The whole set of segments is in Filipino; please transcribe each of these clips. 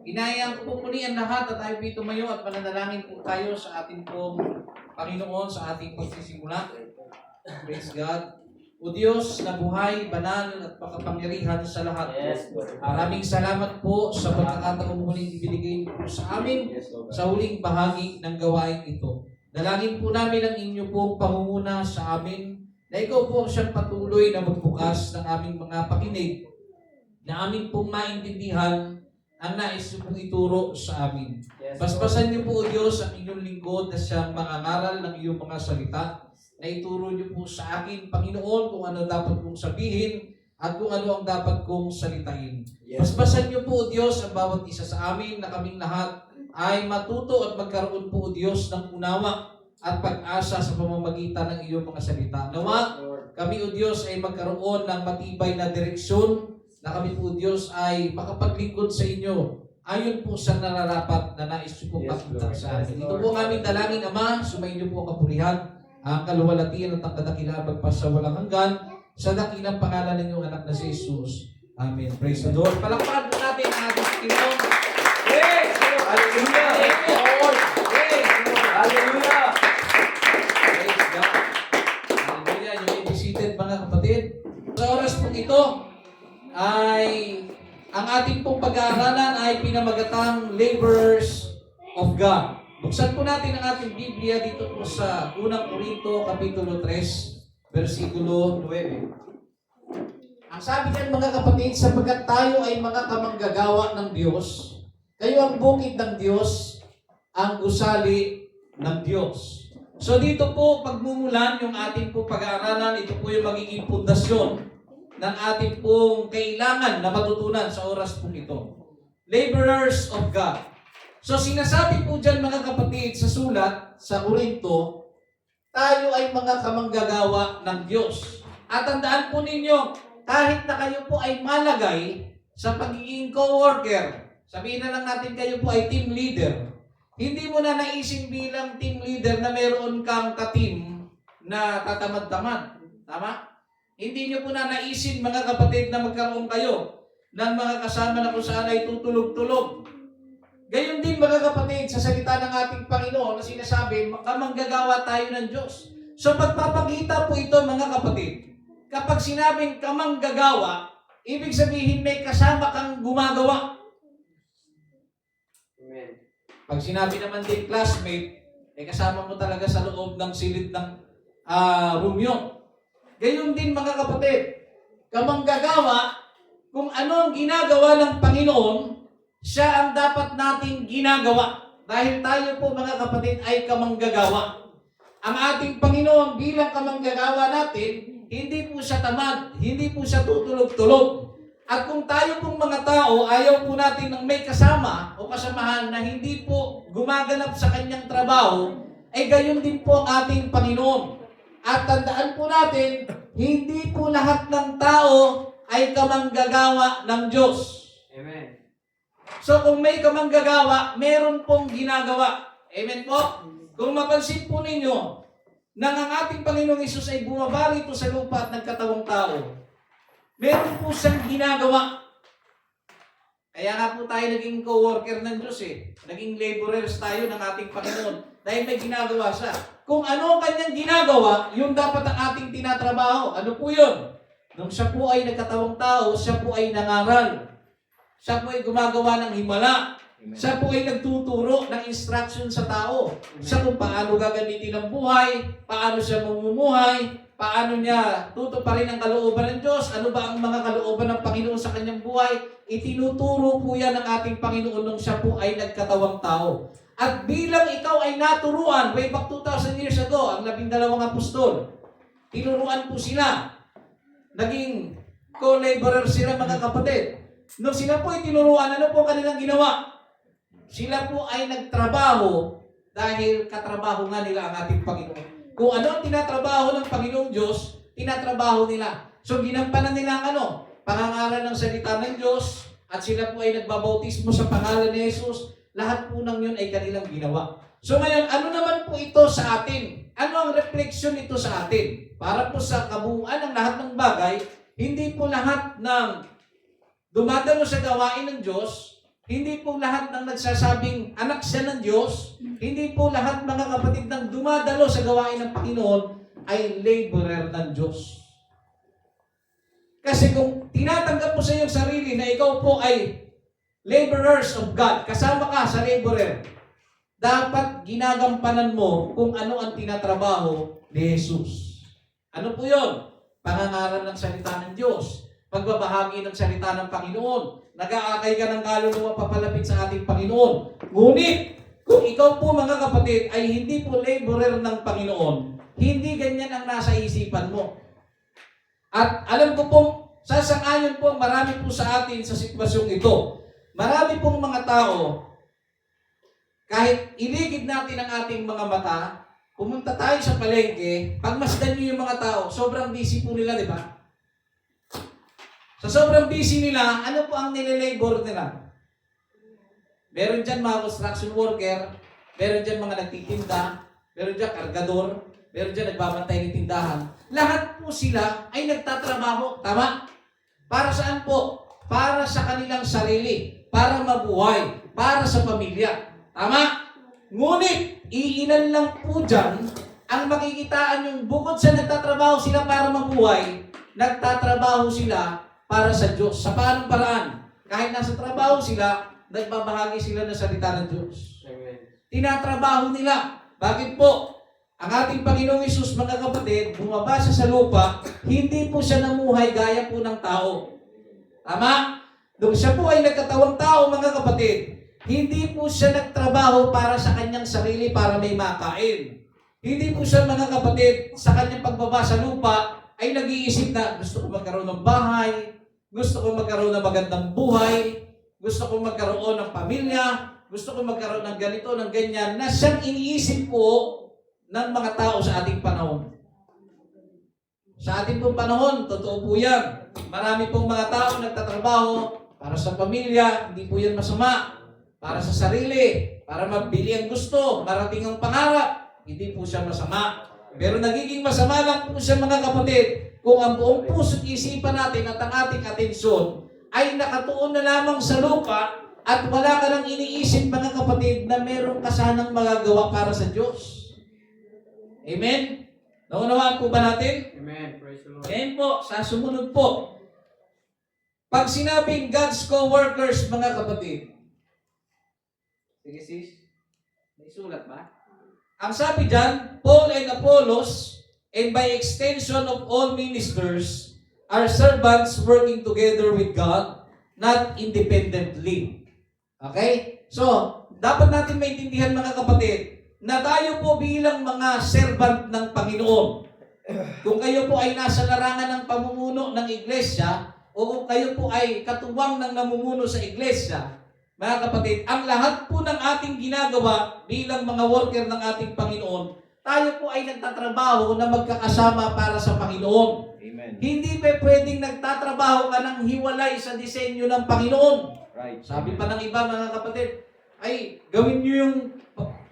Inayang ko po muli ang lahat at tayo po tumayo at mananalangin po tayo sa ating pong Panginoon sa ating pagsisimula. Praise God. O Diyos na buhay, banal at makapangyarihan sa lahat. Maraming salamat po sa pagkakataong muling ibinigay niyo po sa amin sa huling bahagi ng gawain ito. Dalangin po namin ang inyo pong pangunguna sa amin na ikaw po siyang patuloy na magbukas ng aming mga pakinig na aming pong maintindihan ang nais niyo pong ituro sa amin. Basbasan niyo po, O Diyos, ang inyong lingkod na siyang mangangaral ng iyong mga salita na ituro niyo po sa akin, Panginoon, kung ano dapat kong sabihin at kung ano ang dapat kong salitain. Basbasan niyo po, O Diyos, ang bawat isa sa amin na kaming lahat ay matuto at magkaroon po, O Diyos, ng unawa at pag-asa sa pamamagitan ng iyong mga salita. Nawa, kami, O Diyos, ay magkaroon ng matibay na direksyon na kami po, Diyos, ay makapaglingkod sa inyo ayon po sa nararapat na nais niyo pong makita sa amin. Ito po ang aming dalangin, Ama, sumainyo po ang kapurihan, ang kaluwalhatian at ang kadakilaan magpasawalang hanggan sa dakilang pangalan ng iyong anak na si Jesus. Amen. Praise the Lord. Palakpakan po natin ang ating Panginoon. Yes! Hallelujah! Lord. Yes! Hallelujah! Praise God. Hallelujah. You may be seated, mga kapatid. Sa oras pong ito ay ang ating pong pag-aaralan ay pinamagatang Laborers of God. Buksan po natin ang ating Biblia dito po sa unang Korinto, Kapitulo 3, versikulo 9. Ang sabi niyan, mga kapatid, sapagkat tayo ay mga kamanggagawa ng Diyos, kayo ang bukid ng Diyos, ang gusali ng Diyos. So dito po, pagmumulan yung ating po pag-aaralan, ito po yung magiging pundasyon ng ating pong kailangan na matutunan sa oras pong ito. Laborers of God. So sinasabi po dyan, mga kapatid, sa sulat sa Korinto, tayo ay mga kamanggagawa ng Diyos. At tandaan po ninyo, kahit na kayo po ay malagay sa pagiging co-worker, sabihin na lang natin kayo po ay team leader, hindi mo na naisip bilang team leader na meron kang ka-team na tatamad-tamad. Tama? Hindi nyo po na naisip, mga kapatid, na magkaroon kayo ng mga kasama na kung saan ay tutulog-tulog. Gayon din, mga kapatid, sa salita ng ating Panginoon na sinasabi, kamanggagawa tayo ng Diyos. So pagpapakita po ito, mga kapatid, kapag sinabing kamanggagawa, ibig sabihin may kasama kang gumagawa. Amen. Pag sinabi naman din classmate, may kasama mo talaga sa loob ng silid ng room yun. Gayon din, mga kapatid, kamanggagawa, kung ano ang ginagawa ng Panginoon, siya ang dapat nating ginagawa. Dahil tayo po, mga kapatid, ay kamanggagawa. Ang ating Panginoon bilang kamanggagawa natin, hindi po siya tamad, hindi po siya tutulog-tulog. At kung tayo pong mga tao, ayaw po natin ng may kasama o kasamahan na hindi po gumaganap sa kanyang trabaho, ay gayon din po ang ating Panginoon. At tandaan po natin, hindi po lahat ng tao ay kamanggagawa ng Diyos. Amen. So kung may kamanggagawa, meron pong ginagawa. Amen po? Kung mapansin po ninyo, nang ang ating Panginoong Hesus ay bumaba rito sa lupa at nagkatawang tao, meron po siyang ginagawa. Kaya nga po tayo naging co-worker ng Diyos eh. Naging laborers tayo ng ating Panginoon dahil may ginagawa siya. Kung ano ang kanyang ginagawa, yun dapat ang ating tinatrabaho. Ano po yun? Nung siya po ay nagkatawang tao, siya po ay nangaral. Siya po ay gumagawa ng himala. Amen. Siya po ay nagtuturo ng instruction sa tao. Amen. Siya kung paano gagamitin ang buhay, paano siya mamumuhay, paano niya tutuparin ang kalooban ng Diyos, ano ba ang mga kalooban ng Panginoon sa kanyang buhay. Itinuturo po yan ng ating Panginoon nung siya po ay nagkatawang tao. At bilang ikaw ay naturuan, way back 2,000 years ago, ang 12 apostol, tinuruan po sila. Naging co-laborer sila, mga kapatid. Nung sila po ay tinuruan, ano po kanilang ginawa? Sila po ay nagtrabaho dahil katrabaho nga nila ang ating Panginoon. Kung ano ang tinatrabaho ng Panginoong Diyos, tinatrabaho nila. So ginampanan nila ang ano? Pangangaral ng salita ng Diyos, at sila po ay nagbabautismo sa pangalan ni Jesus. Lahat po ng yun ay kanilang ginawa. So ngayon, ano naman po ito sa atin? Ano ang refleksyon nito sa atin? Para po sa kabuuan ng lahat ng bagay, hindi po lahat ng dumadalo sa gawain ng Diyos Hindi po lahat ng nagsasabing anak siya ng Diyos, hindi po lahat mga kapatid ng dumadalo sa gawain ng Panginoon ay laborer ng Diyos. Kasi kung tinatanggap mo sa iyong sarili na ikaw po ay laborers of God, kasama ka sa laborer, dapat ginagampanan mo kung ano ang tinatrabaho ni Jesus. Ano po yun? Pangangaral ng salita ng Diyos, pagbabahagi ng salita ng Panginoon, nag-aakay ka ng kaluluwa papalapit sa ating Panginoon. Ngunit, kung ikaw po mga kapatid ay hindi po laborer ng Panginoon, hindi ganyan ang nasa isipan mo. At alam ko pong, sasang-ayon po marami po sa atin sa sitwasyong ito. Marami pong mga tao, kahit iligid natin ang ating mga mata, pumunta tayo sa palengke, pagmasdan nyo yung mga tao, sobrang busy po nila, di ba? Sa sobrang busy nila, ano po ang nililabor nila? Meron dyan mga construction worker, meron dyan mga nagtitinda, meron dyan kargador, meron dyan nagbabantay ng tindahan. Lahat po sila ay nagtatrabaho. Tama? Para saan po? Para sa kanilang sarili, para mabuhay, para sa pamilya. Tama? Ngunit, iilan lang po dyan ang makikitaan yung bukod sa nagtatrabaho sila para mabuhay, nagtatrabaho sila para sa Diyos. Sa paanong paraan? Kahit nasa trabaho sila, nagbabahagi sila ng salita ng Diyos. Amen. Tinatrabaho nila. Bakit po? Ang ating Panginoong Hesus, mga kapatid, bumaba siya sa lupa, hindi po siya namuhay gaya po ng tao. Tama? Nung siya po ay nagkatawang tao, mga kapatid, hindi po siya nagtrabaho para sa kanyang sarili para may makain. Hindi po siya, mga kapatid, sa kanyang pagbaba sa lupa, ay nag-iisip na gusto ko magkaroon ng bahay, gusto ko magkaroon ng magandang buhay, gusto ko magkaroon ng pamilya, gusto ko magkaroon ng ganito, ng ganyan, na siyang iniisip po ng mga tao sa ating panahon. Sa ating pong panahon, totoo po yan. Marami pong mga tao nagtatrabaho para sa pamilya, hindi po yan masama. Para sa sarili, para mabili ang gusto, marating ang pangarap, hindi po siya masama. Pero nagiging masama lang po siya, mga kapatid, kung ang buong puso't isipan natin at ang ating atensyon ay nakatuon na lamang sa lupa at wala ka nang iniisip, mga kapatid, na meron ka sanang magagawa para sa Diyos. Amen? Naunawaan po ba natin? Amen. Praise the Lord. Ngayon po, sa sumunod po, pag sinabing God's co-workers, mga kapatid, sige sis, may sulat ba? Ang sabi dyan, Paul and Apollos, and by extension of all ministers, are servants working together with God, not independently. Okay? So, dapat natin maintindihan, mga kapatid, na tayo po bilang mga servant ng Panginoon. Kung kayo po ay nasa larangan ng pamumuno ng iglesia, o kung kayo po ay katuwang ng namumuno sa iglesia, mga kapatid, ang lahat po ng ating ginagawa bilang mga worker ng ating Panginoon, tayo po ay nagtatrabaho na magkakasama para sa Panginoon. Amen. Hindi pa pwedeng nagtatrabaho ka ng hiwalay sa disenyo ng Panginoon. Right. Sabi pa ng iba, mga kapatid, ay gawin nyo yung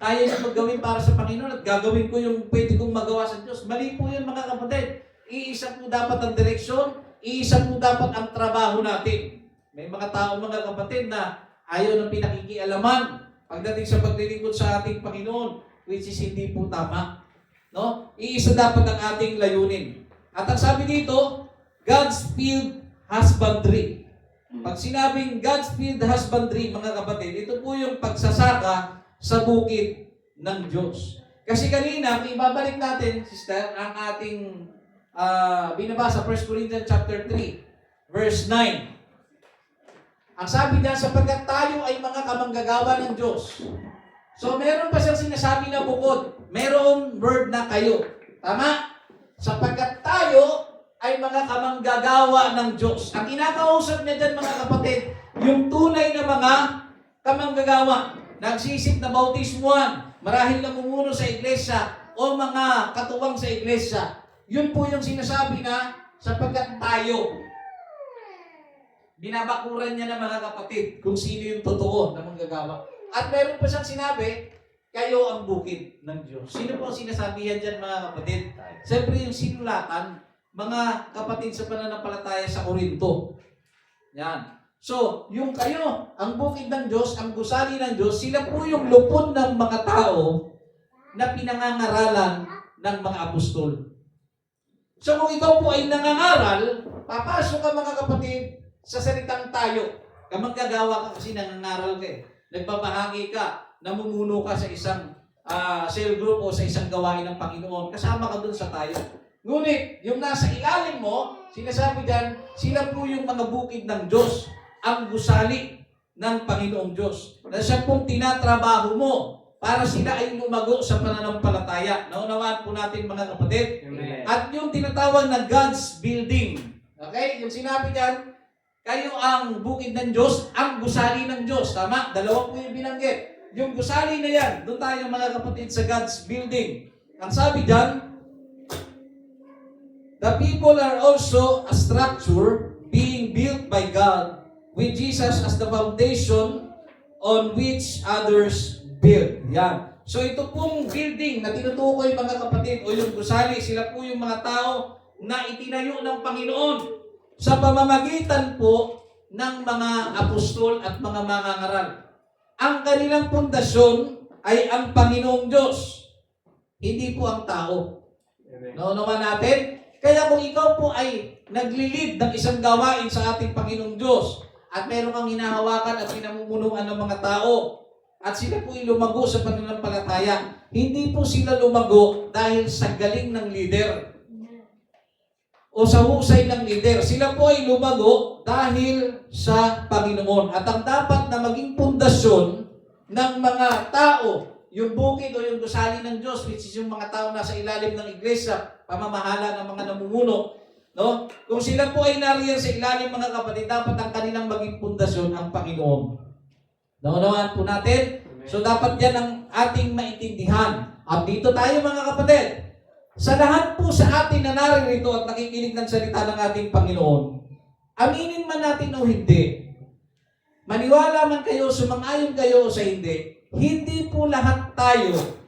kaya nyo maggawin para sa Panginoon at gagawin ko yung pwede kong magawa sa Diyos. Mali po yun, mga kapatid. Iisa po dapat ang direksyon, iisa po dapat ang trabaho natin. May mga tao, mga kapatid, na ayaw ng pinakikialaman pagdating sa paglilingkod sa ating Panginoon, which is hindi po tama. No? Iisa dapat ang ating layunin. At ang sabi dito, God's field husbandry. Pag sinabing God's field husbandry, mga kapatid, ito po yung pagsasaka sa bukid ng Diyos. Kasi kanina, kung ibabalik natin, sister, ang ating binabasa, 1 Corinthians chapter 3, verse 9. Ang sabi niya, sapagkat tayo ay mga kamanggagawa ng Diyos. So, meron pa siyang sinasabi na bukod. Merong word na kayo. Tama? Sapagkat tayo ay mga kamanggagawa ng Diyos. Ang kinakausap niya dyan, mga kapatid, yung tunay na mga kamanggagawa. Nagsisip na bautismuhan, marahil namumuno sa iglesia, o mga katuwang sa iglesia. Yun po yung sinasabi na, sapagkat tayo. Binabakuran niya ng mga kapatid kung sino yung totoo na manggagawa. At meron pa siyang sinabi, kayo ang bukid ng Diyos. Sino po ang sinasabihan dyan, mga kapatid? Siyempre yung sinulatan, mga kapatid sa pananampalataya sa Korinto. Yan. So, yung kayo, ang bukid ng Diyos, ang gusali ng Diyos, sila po yung lupon ng mga tao na pinangangaralan ng mga apostol. So kung ikaw po ay nangangaral, papasok ka mga kapatid sa salitang tayo. Kamanggagawa ka kasi nangangaral ka eh. Nagbabahagi ka, namumuno ka sa isang cell group o sa isang gawain ng Panginoon. Kasama ka dun sa tayo. Ngunit, yung nasa ilalim mo, sinasabi dyan, sila po yung mga bukid ng Diyos, ang gusali ng Panginoong Diyos. Na siya pong tinatrabaho mo para sila ay lumago sa pananampalataya. Naunawaan po natin mga kapatid. Amen. At yung tinatawag na God's building. Okay? Yung sinabi dyan, kayo ang bukid ng Diyos, ang gusali ng Diyos. Tama? Dalawa po yung binanggit. Yung gusali na yan, doon tayo mga kapatid sa God's building. Ang sabi dyan, the people are also a structure being built by God with Jesus as the foundation on which others build. Yan. So ito pong building na tinutukoy mga kapatid o yung gusali, sila po yung mga tao na itinayo ng Panginoon sa pamamagitan po ng mga apostol at mga mangangaral. Ang kanilang pundasyon ay ang Panginoong Diyos, hindi po ang tao. Amen. Naunawa natin? Kaya kung ikaw po ay naglilid ng isang gawain sa ating Panginoong Diyos at meron kang hinahawakan at pinamumunuan ng mga tao, at sila po ay lumago sa pananampalataya. Hindi po sila lumago dahil sa galing ng leader o sa husay ng leader. Sila po ay lumago dahil sa Panginoon. At ang dapat na maging pundasyon ng mga tao, yung bukid o yung gusali ng Diyos, which is yung mga tao nasa ilalim ng iglesia, pamamahala ng mga namumuno, no? Kung sila po ay nariyan sa ilalim mga kapatid, dapat ang kanilang maging pundasyon ang Panginoon. Naunawaan po natin? So dapat yan ang ating maintindihan. At dito tayo mga kapatid, sa lahat po sa atin na naririto at nakikinig ng salita ng ating Panginoon, aminin man natin o hindi, maniwala man kayo, sumang-ayon kayo o sa hindi po lahat tayo,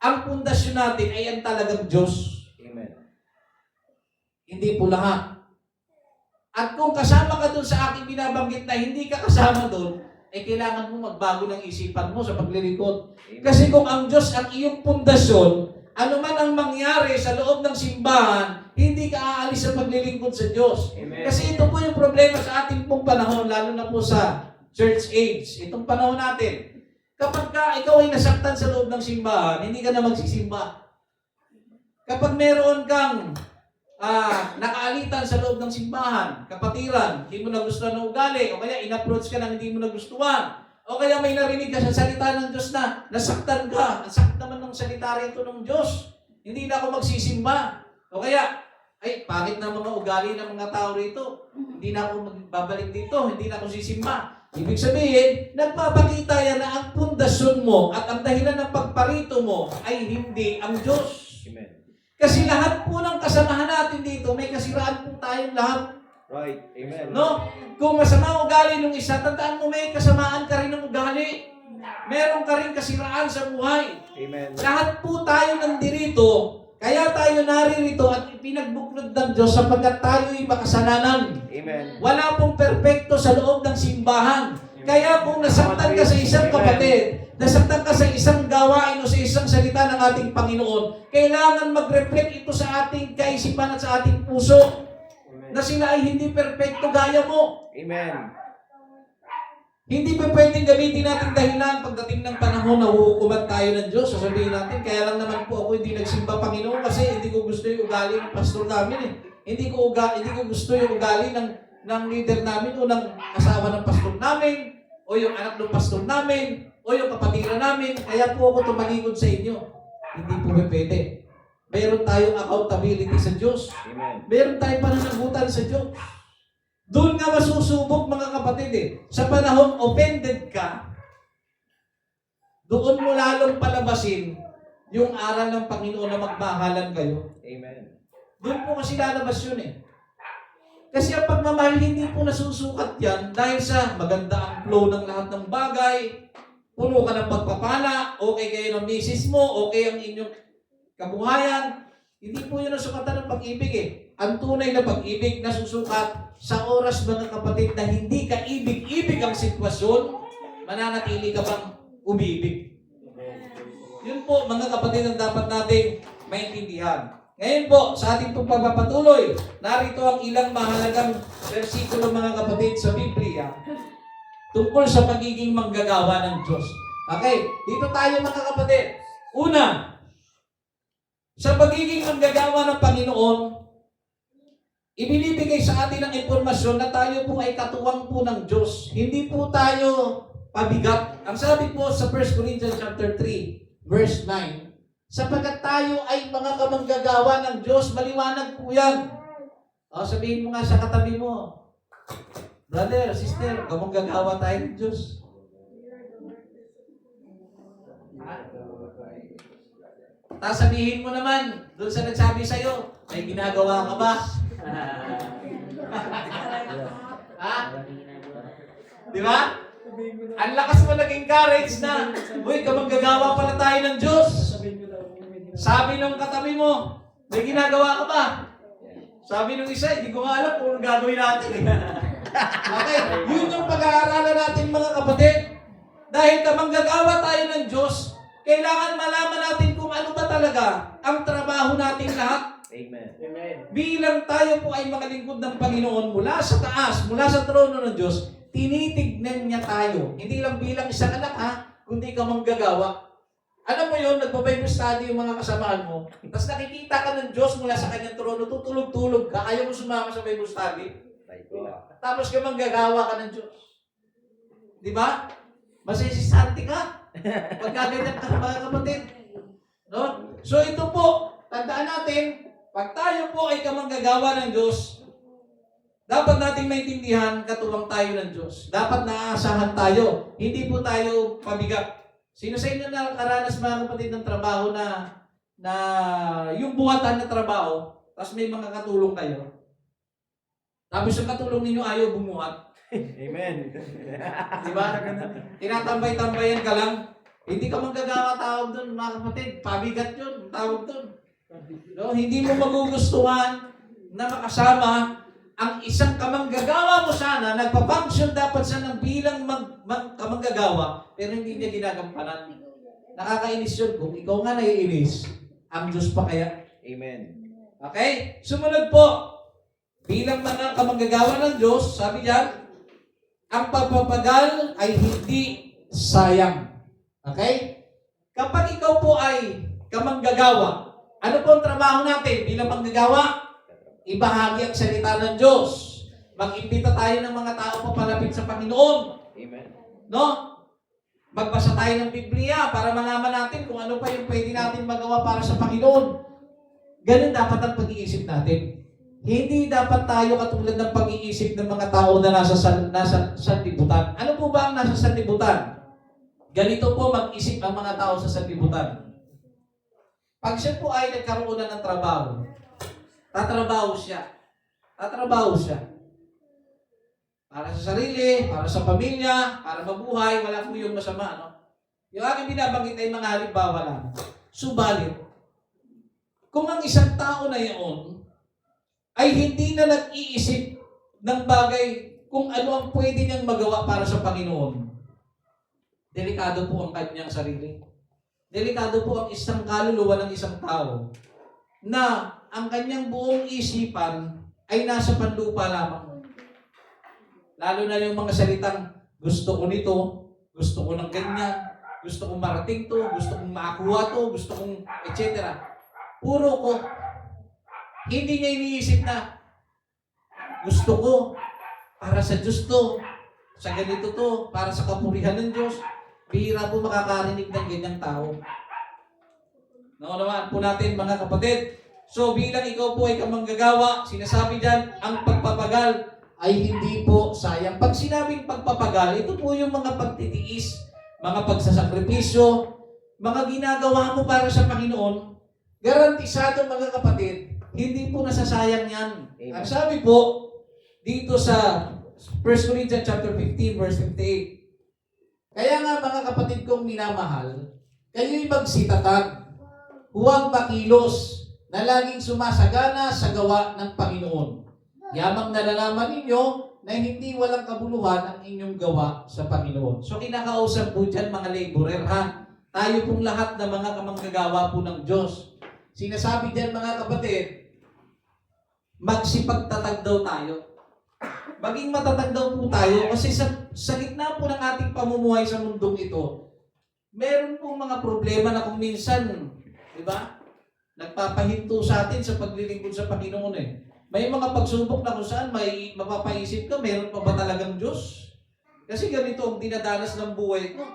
ang pundasyon natin ay ang talagang Diyos. Amen. Hindi po lahat. At kung kasama ka doon sa aking binabanggit na hindi ka kasama doon, ay kailangan mo magbago ng isipan mo sa paglilingkod. Kasi kung ang Diyos ang iyong pundasyon, ano man ang mangyari sa loob ng simbahan, hindi ka aalis sa paglilingkod sa Diyos. Amen. Kasi ito po yung problema sa ating pong panahon, lalo na po sa church age. Itong panahon natin. Kapag ikaw ay nasaktan sa loob ng simbahan, hindi ka na magsisimba. Kapag meron kang nakaalitan sa loob ng simbahan, kapatiran, hindi mo nagustuhan ng ugali, o kaya in-approach ka ng hindi mo nagustuhan, o kaya may narinig ka sa salita ng Diyos na nasaktan ka, ang sakit naman ng salita rito ng Diyos, hindi na ako magsisimba, o kaya, ay, pangit na mga ugali ng mga tao rito, hindi na ako magbabalik dito, hindi na ako sisimba. Ibig sabihin, nagpapakita yan na ang pundasyon mo at ang dahilan ng pagparito mo ay hindi ang Diyos. Amen. Kasi lahat po ng kasamahan natin dito, may kasiraan po tayong lahat. Right. Amen. No? Kung masama ugali ng isa, tandaan mo may kasamaan ka rin ng ugali. Meron ka rin kasiraan sa buhay. Amen. Lahat po tayo nandirito, kaya tayo naririto at ipinagbuklod ng Diyos sapagkat tayo'y makasalanan. Amen. Wala pong perpekto sa loob ng simbahan. Kaya kung nasaktan ka sa isang kapatid, nasaktan ka sa isang gawain o sa isang salita ng ating Panginoon, kailangan mag-reflect ito sa ating kaisipan at sa ating puso na sila ay hindi perpekto gaya mo. Amen. Hindi pa pwedeng gamitin natin dahilan pagdating ng panahon na huhukuman tayo ng Diyos. Sasabihin natin, kaya lang naman po ako hindi nagsimba Panginoon kasi hindi ko gusto yung ugali ng pastor namin eh. Hindi ko gusto yung ugali ng leader namin o ng asawa ng pastor namin o yung anak ng pastor namin o yung kapatira namin. Kaya po ako tumalikod sa inyo. Hindi po pwede. Mayroon tayong accountability sa Diyos. Amen. Mayroon tayong pananagutan sa Diyos. Doon nga masusubok mga kapatid eh. Sa panahon offended ka, doon mo lalong palabasin yung aral ng Panginoon na magmahalan kayo. Amen. Doon po kasi lalabas yun eh. Kasi ang pagmamahal hindi po nasusukat yan dahil sa maganda ang flow ng lahat ng bagay, puno ka ng pagpapala, okay kayo ng misis mo, okay ang inyong kabuhayan. Hindi po yun ang sukatan ng pag-ibig eh. ang tunay na pag-ibig na susukat sa oras, mga kapatid, na hindi ka ibig-ibig ang sitwasyon, mananatili ka bang umibig? Yun po, mga kapatid, ang dapat nating maintindihan. Ngayon po, sa ating pong pagpapatuloy, narito ang ilang mahalagang versikulo, mga kapatid, sa Biblia tungkol sa pagiging manggagawa ng Diyos. Okay, dito tayo, mga kapatid. Una, sa pagiging manggagawa ng Panginoon, ibinibigay sa atin ang impormasyon na tayo po ay katuwang po ng Diyos. Hindi po tayo pabigat. Ang sabi po sa 1 Corinthians chapter 3, verse 9, sapagkat tayo ay mga kamanggagawa ng Diyos, maliwanag po yan. O, sabihin mo nga sa katabi mo, brother, sister, kamanggagawa tayo ng Diyos. Tapos sabihin mo naman, doon sa nagsabi sa'yo, may ginagawa ka ba? Ha? Di ba? Ang lakas mo nag-encourage na, uy, kamanggagawa pala tayo ng Diyos. Sabi nung katabi mo, may ginagawa ka ba? Sabi nung isa, hindi ko nga alam kung anong gagawin natin. Okay, yun yung pag-aaralan natin, mga kapatid. Dahil kamanggagawa tayo ng Diyos, kailangan malaman natin kung ano ba talaga ang trabaho natin lahat. Amen. Bilang tayo po ay mga lingkod ng Panginoon mula sa taas, mula sa trono ng Diyos, tinitignan niya tayo. Hindi lang bilang isang anak, ha? Kundi ka manggagawa. Alam mo yun, nagpa-Bible study yung mga kasamaan mo, tapos nakikita ka ng Diyos mula sa kanyang trono, tutulog-tulog ka, ayaw mo sumama sa Bible study, tapos ka manggagawa ka ng Diyos. Di ba? Masisisante ka. Pagkaganyan ka, mga kapatid. No? So ito po, tandaan natin, pag tayo po ay kamanggagawa ng Diyos, dapat nating maintindihan katuwang tayo ng Diyos. Dapat naaasahan tayo. Hindi po tayo pabigat. Sino sa inyo nakaranas, mga kapatid, ng trabaho na yung buhatan na trabaho, tapos may mga katulong kayo? Tapos yung katulong ninyo ayaw bumuhat. Amen. Di ba? Tinatambay-tambayan ka lang. Hindi ka manggagawa tawag doon, mga kapatid. Pabigat yun, tawag doon. No? Hindi mo magugustuhan na makasama ang isang kamanggagawa mo sana, nagpa-function dapat siya ng bilang kamanggagawa, pero hindi niya ginagampanan. Nakakainis yun. Kung ikaw nga naiinis, ang Diyos pa kaya? Amen. Okay? Sumunod po, bilang mga kamanggagawa ng Diyos, sabi diyan, ang pagpapagal ay hindi sayang. Okay? Kapag ikaw po ay kamanggagawa, ano po ang trabaho natin bilang manggagawa? Ibahagi ang salita ng Diyos. Mag-imbita tayo ng mga tao papalapit sa Panginoon. Amen. No? Magbasa tayo ng Biblia para malaman natin kung ano pa yung pwede natin magawa para sa Panginoon. Ganun dapat ang pag-iisip natin. Hindi dapat tayo katulad ng pag-iisip ng mga tao na nasa sanlibutan. Ano po ba ang nasa sanlibutan? Ganito po mag-isip ang mga tao sa sanlibutan. Pag siya po ay nagkaroon na ng trabaho, tatrabaho siya. Tatrabaho siya. Para sa sarili, para sa pamilya, para mabuhay, wala po yung masama. No? Yung aking binabanggit ay mga halimbawa lang. Subalit, kung ang isang tao na iyon ay hindi na nag-iisip ng bagay kung ano ang pwede niyang magawa para sa Panginoon, delikado po ang kanyang sarili. Delikado po ang isang kaluluwa ng isang tao na ang kanyang buong isipan ay nasa panlupa lamang. Lalo na yung mga salitang, gusto ko nito, gusto ko ng ganyan, gusto kong marating to, gusto kong makakuha to, gusto kong etc. Puro ko. Hindi niya iniisip na, gusto ko, para sa Diyos to, sa ganito to, para sa kapurihan ng Diyos. Bihira po makakarinig ng ganyang tao. Naunawaan po natin, mga kapatid. So bilang ikaw po ay kamanggagawa, sinasabi dyan, ang pagpapagal ay hindi po sayang. Pag sinabing pagpapagal, ito po yung mga pagtitiis, mga pagsasakripisyo, mga ginagawa mo para sa Panginoon, garantisado, mga kapatid, hindi po nasasayang yan. Amen. Ang sabi po, dito sa 1 Corinthians chapter 15, verse 58, kaya nga, mga kapatid kong minamahal, kayo'y magsitatag, huwag makilos na laging sumasagana sa gawa ng Panginoon. Yamang nalalaman ninyo na hindi walang kabuluhan ang inyong gawa sa Panginoon. So kinakausap po dyan mga laborer ha. Tayo pong lahat na mga kamanggagawa po ng Diyos. Sinasabi dyan mga kapatid, magsipagtatag daw tayo. Maging matatag daw po tayo kasi sa gitna po ng ating pamumuhay sa mundong ito, meron pong mga problema na kung minsan, di ba, nagpapahinto sa atin sa paglilingkod sa Panginoon eh. May mga pagsubok na kung saan may mapapaisip ka, meron pa ba talagang Diyos? Kasi ganito ang dinadanas ng buhay ko.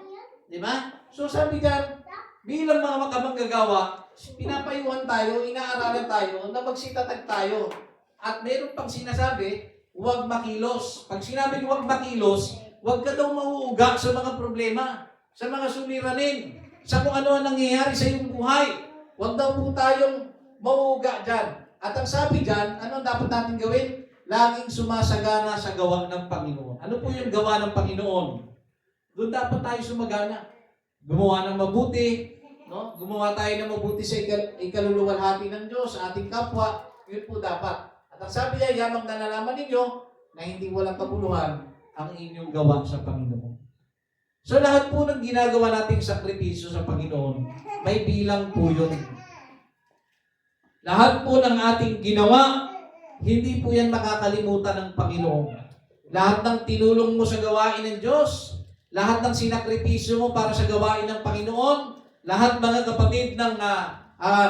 Di ba? So sabi dyan, bilang mga makamanggagawa, pinapayuhan tayo, inaaralan tayo, na magsitatag tayo. At meron pang sinasabi, huwag makilos. Pag sinabing huwag makilos, huwag ka daw mauuga sa mga problema, sa mga suliranin, sa kung ano ang nangyayari sa iyong buhay. Huwag daw po tayong mauuga dyan. At ang sabi dyan, ano dapat natin gawin? Laging sumasagana sa gawa ng Panginoon. Ano po yung gawa ng Panginoon? Doon dapat tayo sumagana. Gumawa ng mabuti, no? Gumawa tayo ng mabuti sa ikaluluwalhati ng Diyos, sa ating kapwa. Yun po dapat. At ang sabi niya, yamang nalalaman ninyo na hindi walang kabuluhan ang inyong gawa sa Panginoon. So lahat po ng ginagawa nating sakripisyo sa Panginoon, may bilang po yun. Lahat po ng ating ginawa, hindi po yan makakalimutan ng Panginoon. Lahat ng tinulong mo sa gawain ng Diyos, lahat ng sinakripisyo mo para sa gawain ng Panginoon, lahat mga kapatid ng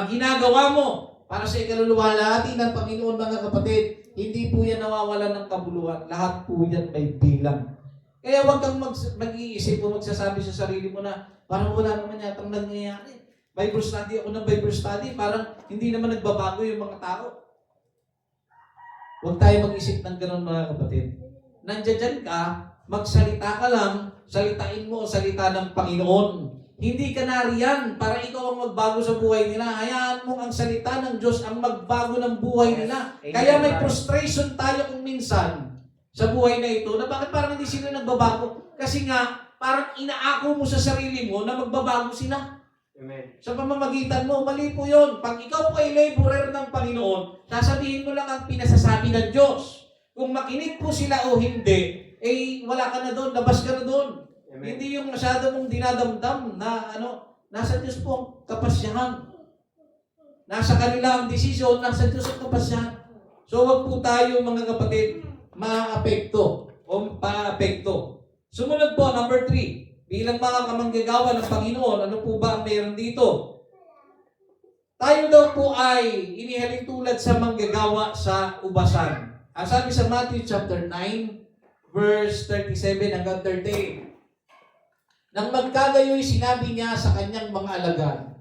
ginagawa mo para sa ikaluluwalhati ng Panginoon mga kapatid, hindi po yan nawawalan ng kabuluhan. Lahat po yan may bilang. Kaya huwag kang mag-iisip o magsasabi sa sarili mo na parang wala naman yatang nangyayari. Bible study ako ng Bible study, parang hindi naman nagbabago yung mga tao. Huwag tayo mag-isip ng gano'n mga kapatid. Nandiyan ka, magsalita ka lang, salitain mo ang salita ng Panginoon. Hindi ka nariyan para ikaw ang magbago sa buhay nila. Hayaan mo ang salita ng Diyos ang magbago ng buhay nila. Kaya may frustration tayo kung minsan sa buhay na ito na bakit parang hindi sila nagbabago. Kasi nga, parang inaako mo sa sarili mo na magbabago sila. Amen. Sa pamamagitan mo, mali po yun. Pag ikaw po ay laborer ng Panginoon, sasabihin mo lang ang pinasasabi ng Diyos. Kung makinig po sila o hindi, eh wala ka na doon, labas ka na doon. Amen. Hindi yung masyado mong dinadamdam na nasa Diyos po ang kapasyahan. Nasa kanila ang desisyon, nasa Diyos ang kapasyahan. So wag po tayo mga kapatid, maapekto o paapekto. Sumunod po, number 3. Bilang mga kamanggagawa ng Panginoon, ano po ba ang mayroon dito? Tayo daw po ay inihalin tulad sa manggagawa sa ubasan. Ang sabi sa Matthew chapter 9, verse 37 hanggang 38. Nang magkagayoy, sinabi niya sa kanyang mga alagad,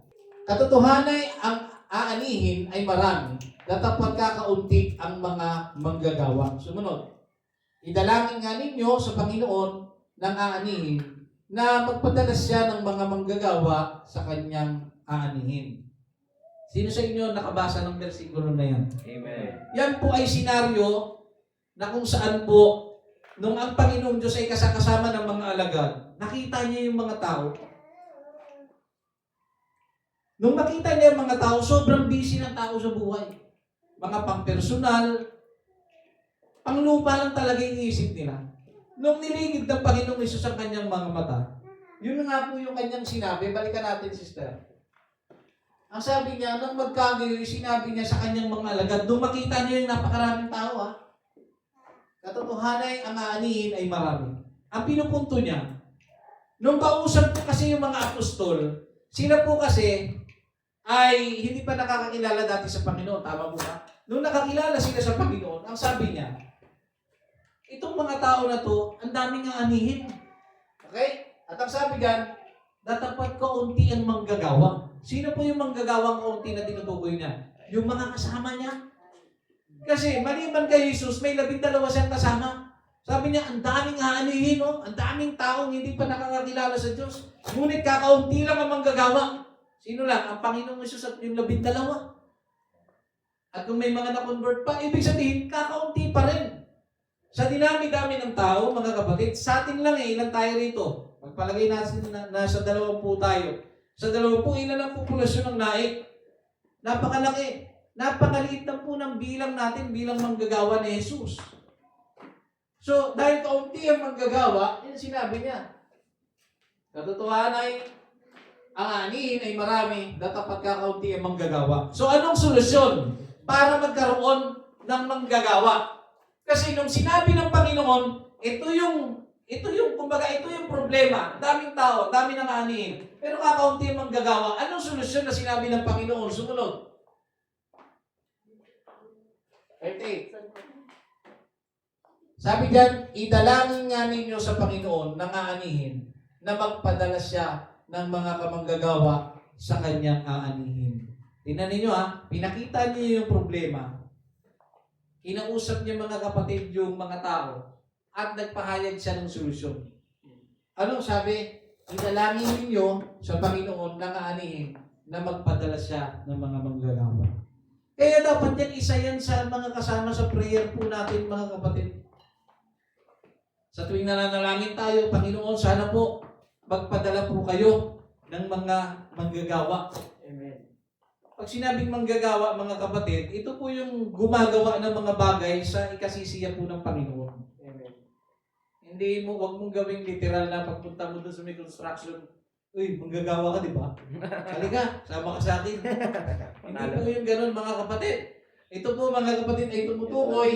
katotohanay ang aanihin ay marami, datapwat kakaunti ang mga manggagawa. Sumunod, idalangin nga ninyo sa Panginoon ng aanihin na magpadala siya ng mga manggagawa sa kanyang aanihin. Sino sa inyo nakabasa ng versikulo na yan? Amen. Yan po ay senaryo na kung saan po, nung ang Panginoong Diyos ay kasakasama ng mga alagad, nakita niya yung mga tao. Nung makita niya yung mga tao, sobrang busy ng tao sa buhay. Mga pampersonal, panglupa lang talaga yung isip nila. Nung nilingid ng Panginoong Isus ang kanyang mga mata, yun nga po yung kanyang sinabi. Balikan natin, sister. Ang sabi niya, nung magkagayoy, sinabi niya sa kanyang mga alagad, nung makita niya yung napakaraming tao, katotohanay ang aanihin ay marami. Ang pinupunto niya, nung kausap po kasi yung mga apostol, sila po kasi ay hindi pa nakakakilala dati sa Panginoon. Tama po ba? Nung nakakilala sila sa Panginoon, ang sabi niya, itong mga tao na to, ang daming aanihin. Okay? At ang sabi diyan, datapat kaunti ang manggagawa. Sino po yung manggagawang kaunti na tinutukoy niya? Yung mga kasama niya. Kasi maliban kay Jesus, may 12 siyang kasama. Sabi niya, ang daming aanihin, ang daming taong hindi pa nakakakilala sa Diyos. Ngunit kakaunti lang ang manggagawa. Sino lang? Ang Panginoong Jesus at yung 12. At kung may mga na-convert pa, ibig sabihin, kakaunti pa rin. Sa dinami-dami ng tao, mga kapatid, sa atin lang ilan tayo rito? Magpalagay natin na nasa 20 tayo. Sa 20, ilan ang populasyon ng naik? Napakalaki. napakaliit lang po ng bilang natin bilang manggagawa ni Jesus. So, dahil kaunti ang manggagawa, yun sinabi niya. Katotohanan ay, ang anihin ay marami, dapat kaunti ang manggagawa. So, anong solusyon para magkaroon ng manggagawa? Kasi nung sinabi ng Panginoon, kumbaga, ito yung problema. Daming tao, dami ng anihin. Pero kakaunti ang manggagawa. Anong solusyon na sinabi ng Panginoon? Sumunod. 38. Sabi diyan, idalangin nga ninyo sa Panginoon ng aanihin na magpadala siya ng mga kamanggagawa sa kanyang aanihin. Tingnan ninyo pinakita niyo yung problema. Kinausap niya mga kapatid yung mga tao at nagpahayag siya ng solusyon. Anong sabi? Idalangin ninyo sa Panginoon ng aanihin na magpadala siya ng mga manggagawa. Kaya dapat yan, isa yan sa mga kasama sa prayer po natin, mga kapatid. Sa tuwing nananalangin tayo, Panginoon, sana po magpadala po kayo ng mga manggagawa. Amen. Pag sinabing manggagawa, mga kapatid, ito po yung gumagawa ng mga bagay sa ikasisiya po ng Panginoon. Amen. Huwag mong gawing literal na pagpunta mo doon sa may construction. Uy, manggagawa ka, di ba? Halika, sama ka sa akin. Hindi po yung ganun, mga kapatid. Ito po, mga kapatid, ay tumutukoy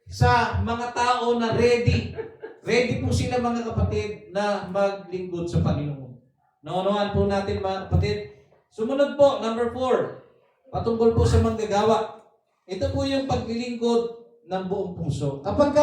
sa mga tao na ready. Ready po sila, mga kapatid, na maglingkod sa Panginoon. Naunawan po natin, mga kapatid. Sumunod po, number 4. Patungkol po sa manggagawa. Ito po yung paglilingkod ng buong puso. Kapag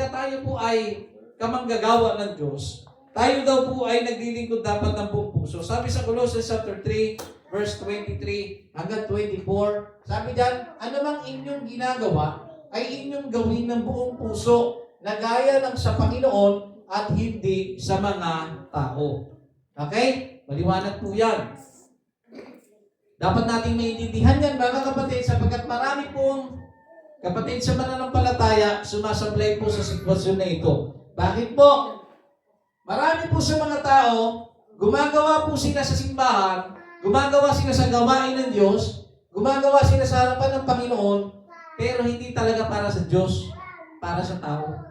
tayo po ay kamanggagawa ng Diyos, tayo daw po ay naglilingkod dapat ng buong puso. Sabi sa Colossians chapter 3, verse 23 hanggang 24, sabi diyan, anumang inyong ginagawa ay inyong gawin ng buong puso na gaya ng sa Panginoon at hindi sa mga tao. Okay? Maliwanag po yan. Dapat nating maintindihan yan, mga kapatid, sapagkat marami pong kapatid sa mananampalataya sumasablay po sa sitwasyon na ito. Bakit po? Marami po sa mga tao, gumagawa po sila sa simbahan, gumagawa sila sa gawain ng Diyos, gumagawa sila sa harapan ng Panginoon, pero hindi talaga para sa Diyos, para sa tao.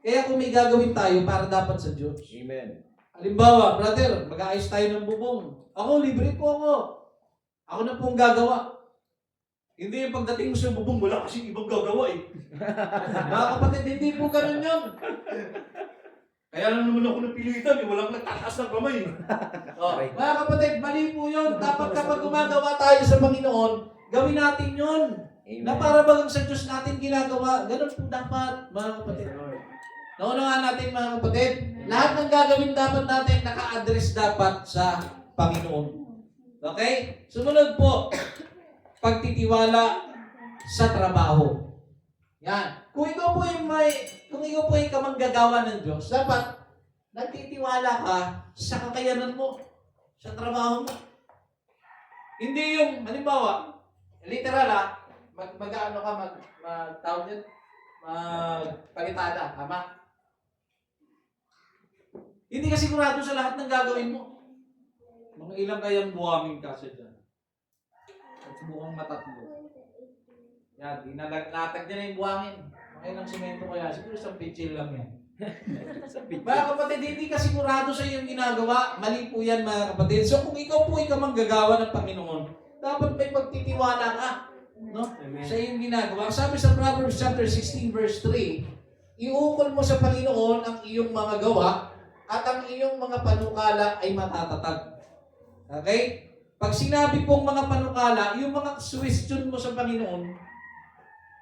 Kaya kung may gagawin tayo, para dapat sa Diyos. Amen. Halimbawa, brother, mag-aayos tayo ng bubong. Ako, libre po ako. Ako na pong gagawa. Hindi yung pagdating mo sa bubong, wala kasi ibang gagawa eh. Mga kapatid, hindi po ganun yun. Kaya lang naman ako napilitan eh, walang nagtataas ng kamay. Mga kapatid, mali po yun. Dapat kapag gumagawa tayo sa Panginoon, gawin natin yun. Amen. Na para bagang sa Diyos natin ginagawa. Ganun po dapat, mga kapatid. Naunawaan natin, mga kapatid, lahat ng gagawin dapat natin naka-address dapat sa Panginoon. Okay? Sumunod po, pagtitiwala sa trabaho. Yan. Kung ikaw po ay kamanggagawa ng Diyos, dapat nagtitiwala ka sa kakayanan mo, sa trabaho mo. Hindi yung, halimbawa, literal magpalitada, tama? Hindi ka sigurado sa lahat ng gagawin mo. Mga ilang kayang buwaming kasi dyan. At subukang matatlo. Yan, latag niya na yung buwangin. Mga ilang simento kaya, siguro isang pitchil lang yan. Mga kapatid, hindi ka sigurado sa iyong ginagawa. Mali po yan, mga kapatid. So kung ikaw po ay kamanggagawa ng Panginoon, dapat may pagtitiwala ka, no? Sa iyong ginagawa. Sabi sa Proverbs chapter 16 verse 3, iukol mo sa Panginoon ang iyong mga gawa at ang iyong mga panukala ay matatatag. Okay? Pag sinabi pong mga panukala, yung mga question mo sa Panginoon,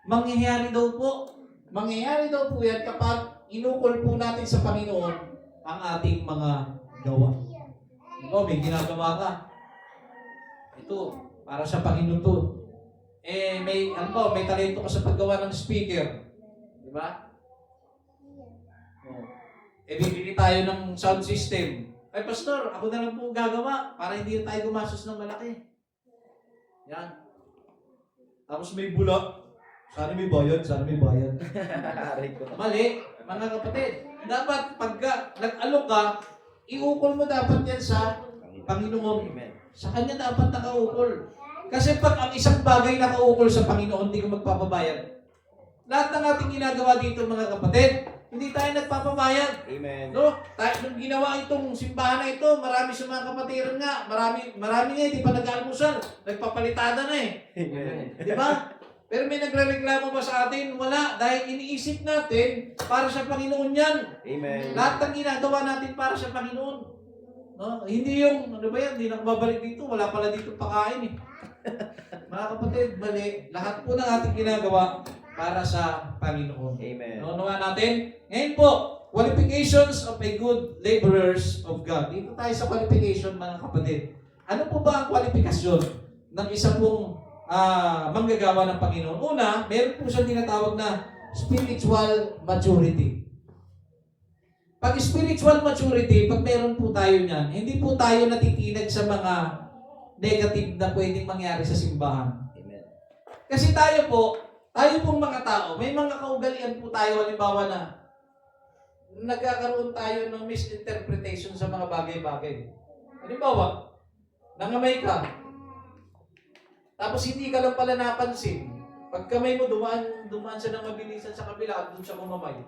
mangyayari daw po. Mangyayari daw po yan kapag inukol po natin sa Panginoon ang ating mga gawa. Ikaw, may ginagawa ka. Ito, para sa Panginoon to. May talento ka sa paggawa ng speaker. Di ba? Bibili tayo ng sound system. Ay, pastor, ako na lang po gagawa para hindi tayo gumastos ng malaki. Yan. Tapos may bulak. Sana may bayad, sana may bayad. Mali, mga kapatid. Dapat pagka nag-alok ka, iukol mo dapat yan sa Panginoon. Sa Kanya dapat nakaukol. Kasi pag ang isang bagay nakaukol sa Panginoon, hindi ko magpapabayad. Lahat ng ating ginagawa dito mga kapatid, hindi tayo nagpapabayad. Amen. No? Nung ginawa itong simbahan na ito, marami sa mga kapatiran nga, marami nga hindi pa nag-almusal, nagpapalitada na eh. Amen. Di ba? Pero may nagrereklamo ba sa atin? Wala. Dahil iniisip natin, para sa Panginoon yan. Amen. Lahat ng ginagawa natin para sa Panginoon. No? Hindi yung, ano ba yan, hindi na babalik dito, wala pala dito pakain eh. Mga kapatid, mali. Lahat po ng ating ginagawa para sa Panginoon. Amen. Naunawa natin? Ngayon po, qualifications of a good laborers of God. Dito tayo sa qualification mga kapatid. Ano po ba ang kwalifikasyon ng isa pong manggagawa ng Panginoon? Una, meron po siyang tinatawag na spiritual maturity. Pag spiritual maturity, pag meron po tayo niyan, hindi po tayo natitinag sa mga negative na pwedeng mangyari sa simbahan. Amen. Kasi tayo pong mga tao, may mga kaugalian po tayo, halimbawa na nagkakaroon tayo ng misinterpretation sa mga bagay-bagay. Halimbawa, nangamay ka, tapos hindi ka lang pala napansin. Pag kamay mo, dumaan siya ng mabilisan sa kabila at doon siya kumamay.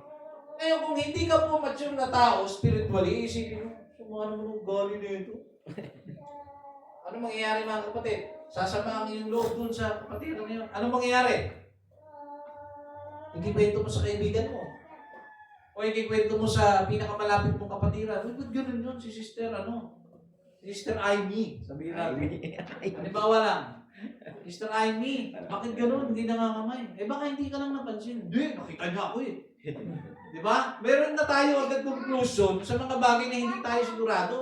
Ngayon, kung hindi ka po mature na tao, spiritually, isipin mo, sumano mo ng gali na ito. Ano mangyayari mga kapatid? Sasama ang iyong loob dun sa kapatiran niyo. Ano mangyayari? Ikikwento mo sa kaibigan mo. O ikikwento mo sa pinakamalapit mong kapatiran. Uy, ba't ganun yun? Si Sister Sister Amy. Sabihin natin. Halimbawa lang. Sister Amy, bakit ganun? Hindi nangangamay. Eh baka hindi ka lang napansin. Hindi, nakita niya ako eh. Di ba? Meron na tayo agad conclusion sa mga bagay na hindi tayo sigurado.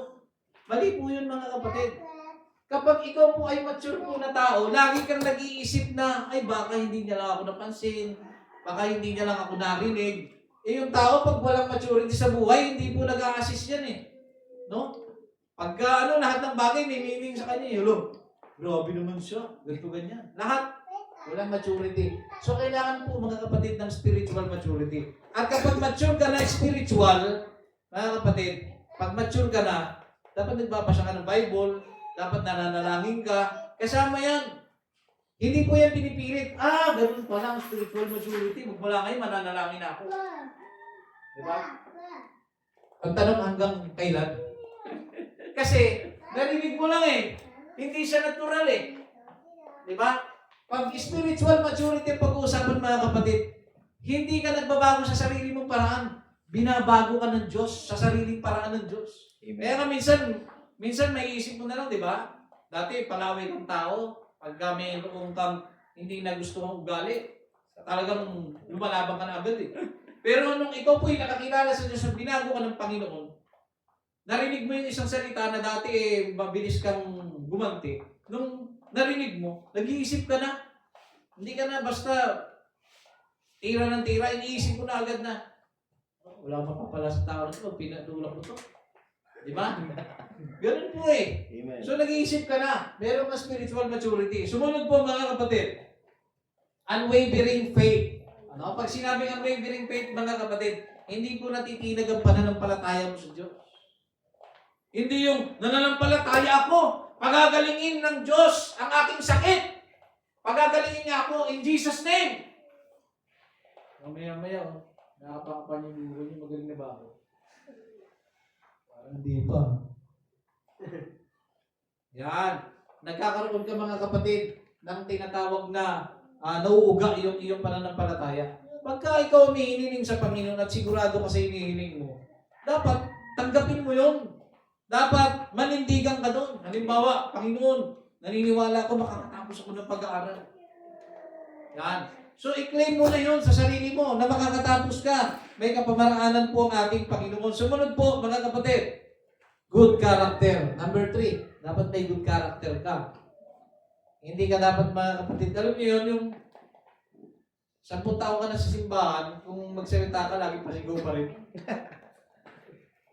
Mali po yun mga kapatid. Kapag ikaw po ay mature po na tao, lagi kang nag-iisip na, ay baka hindi niya lang ako napansin, baka hindi niya lang ako narinig. Eh yung tao, pag walang maturity sa buhay, hindi po nag-a-assist yan eh. No? Pagka lahat ng bagay may meaning sa kanya. Hello, grabe naman siya. Ganito ganyan. Lahat, walang maturity. So kailangan po mga kapatid ng spiritual maturity. At kapag mature ka na spiritual, mga kapatid, pag mature ka na, dapat nagbabasa ka ng Bible, dapat nananalangin ka. Kasama yan. Hindi po yan pinipilit. Ganun pala ang spiritual maturity. Magmula ngayon, mananalangin ako. Diba? Ang tanong hanggang kailan? Kasi, narinig mo lang eh. Hindi siya natural eh. Diba? Pag spiritual maturity pag-uusapan mga kapatid, hindi ka nagbabago sa sarili mong paraan. Binabago ka ng Diyos sa sariling paraan ng Diyos. Amen. Kaya nga minsan may isip mo na lang, di ba? Dati, palaway kang tao. Pagka mayroong kang hindi na gusto mong ugali, talagang lumalaban ka na agad eh. Pero nung ikaw po'y nakakilala sa Diyos at binago ka ng Panginoon, narinig mo yung isang salita na dati mabilis kang gumanti. Nung narinig mo, nag-iisip ka na. Hindi ka na basta tira ng tira, iniisip mo na agad na, wala pa pala sa tao na ito, pinatulak ko to. Di ba? Ganun po eh. Amen. So nag-iisip ka na, meron ka spiritual maturity. Sumunod po mga kapatid, unwavering faith. Pag sinabing unwavering faith mga kapatid, hindi po natitinag ang pananampalataya mo sa Diyos. Hindi yung nananampalataya ako, pagagalingin ng Diyos ang aking sakit. Pagagalingin niya ako in Jesus' name. Maya-maya, nakapakapan yung buho niyo, magaling na ba ako? Parang hindi pa. Yan. Nagkakaroon ka mga kapatid ng tinatawag na nauuga yung iyong pananampalataya. Pagka ikaw humihiniling sa Panginoon at sigurado ka sa hinihiling mo, dapat tanggapin mo yun. Dapat manindigan ka doon. Halimbawa, Panginoon, naniniwala ko makakatapos ako ng pag-aaral. Yan. So, i-claim mo na yun sa sarili mo na makakatapos ka. May kapamaraanan po ang ating Panginoon. Sumunod po, mga kapatid, good character. Number 3, dapat may good character ka. Hindi ka dapat, mga kapatid, alam niyo yun, yung 10 taon ka na sa simbahan, kung magsalita ka, lagi pasigaw pa rin.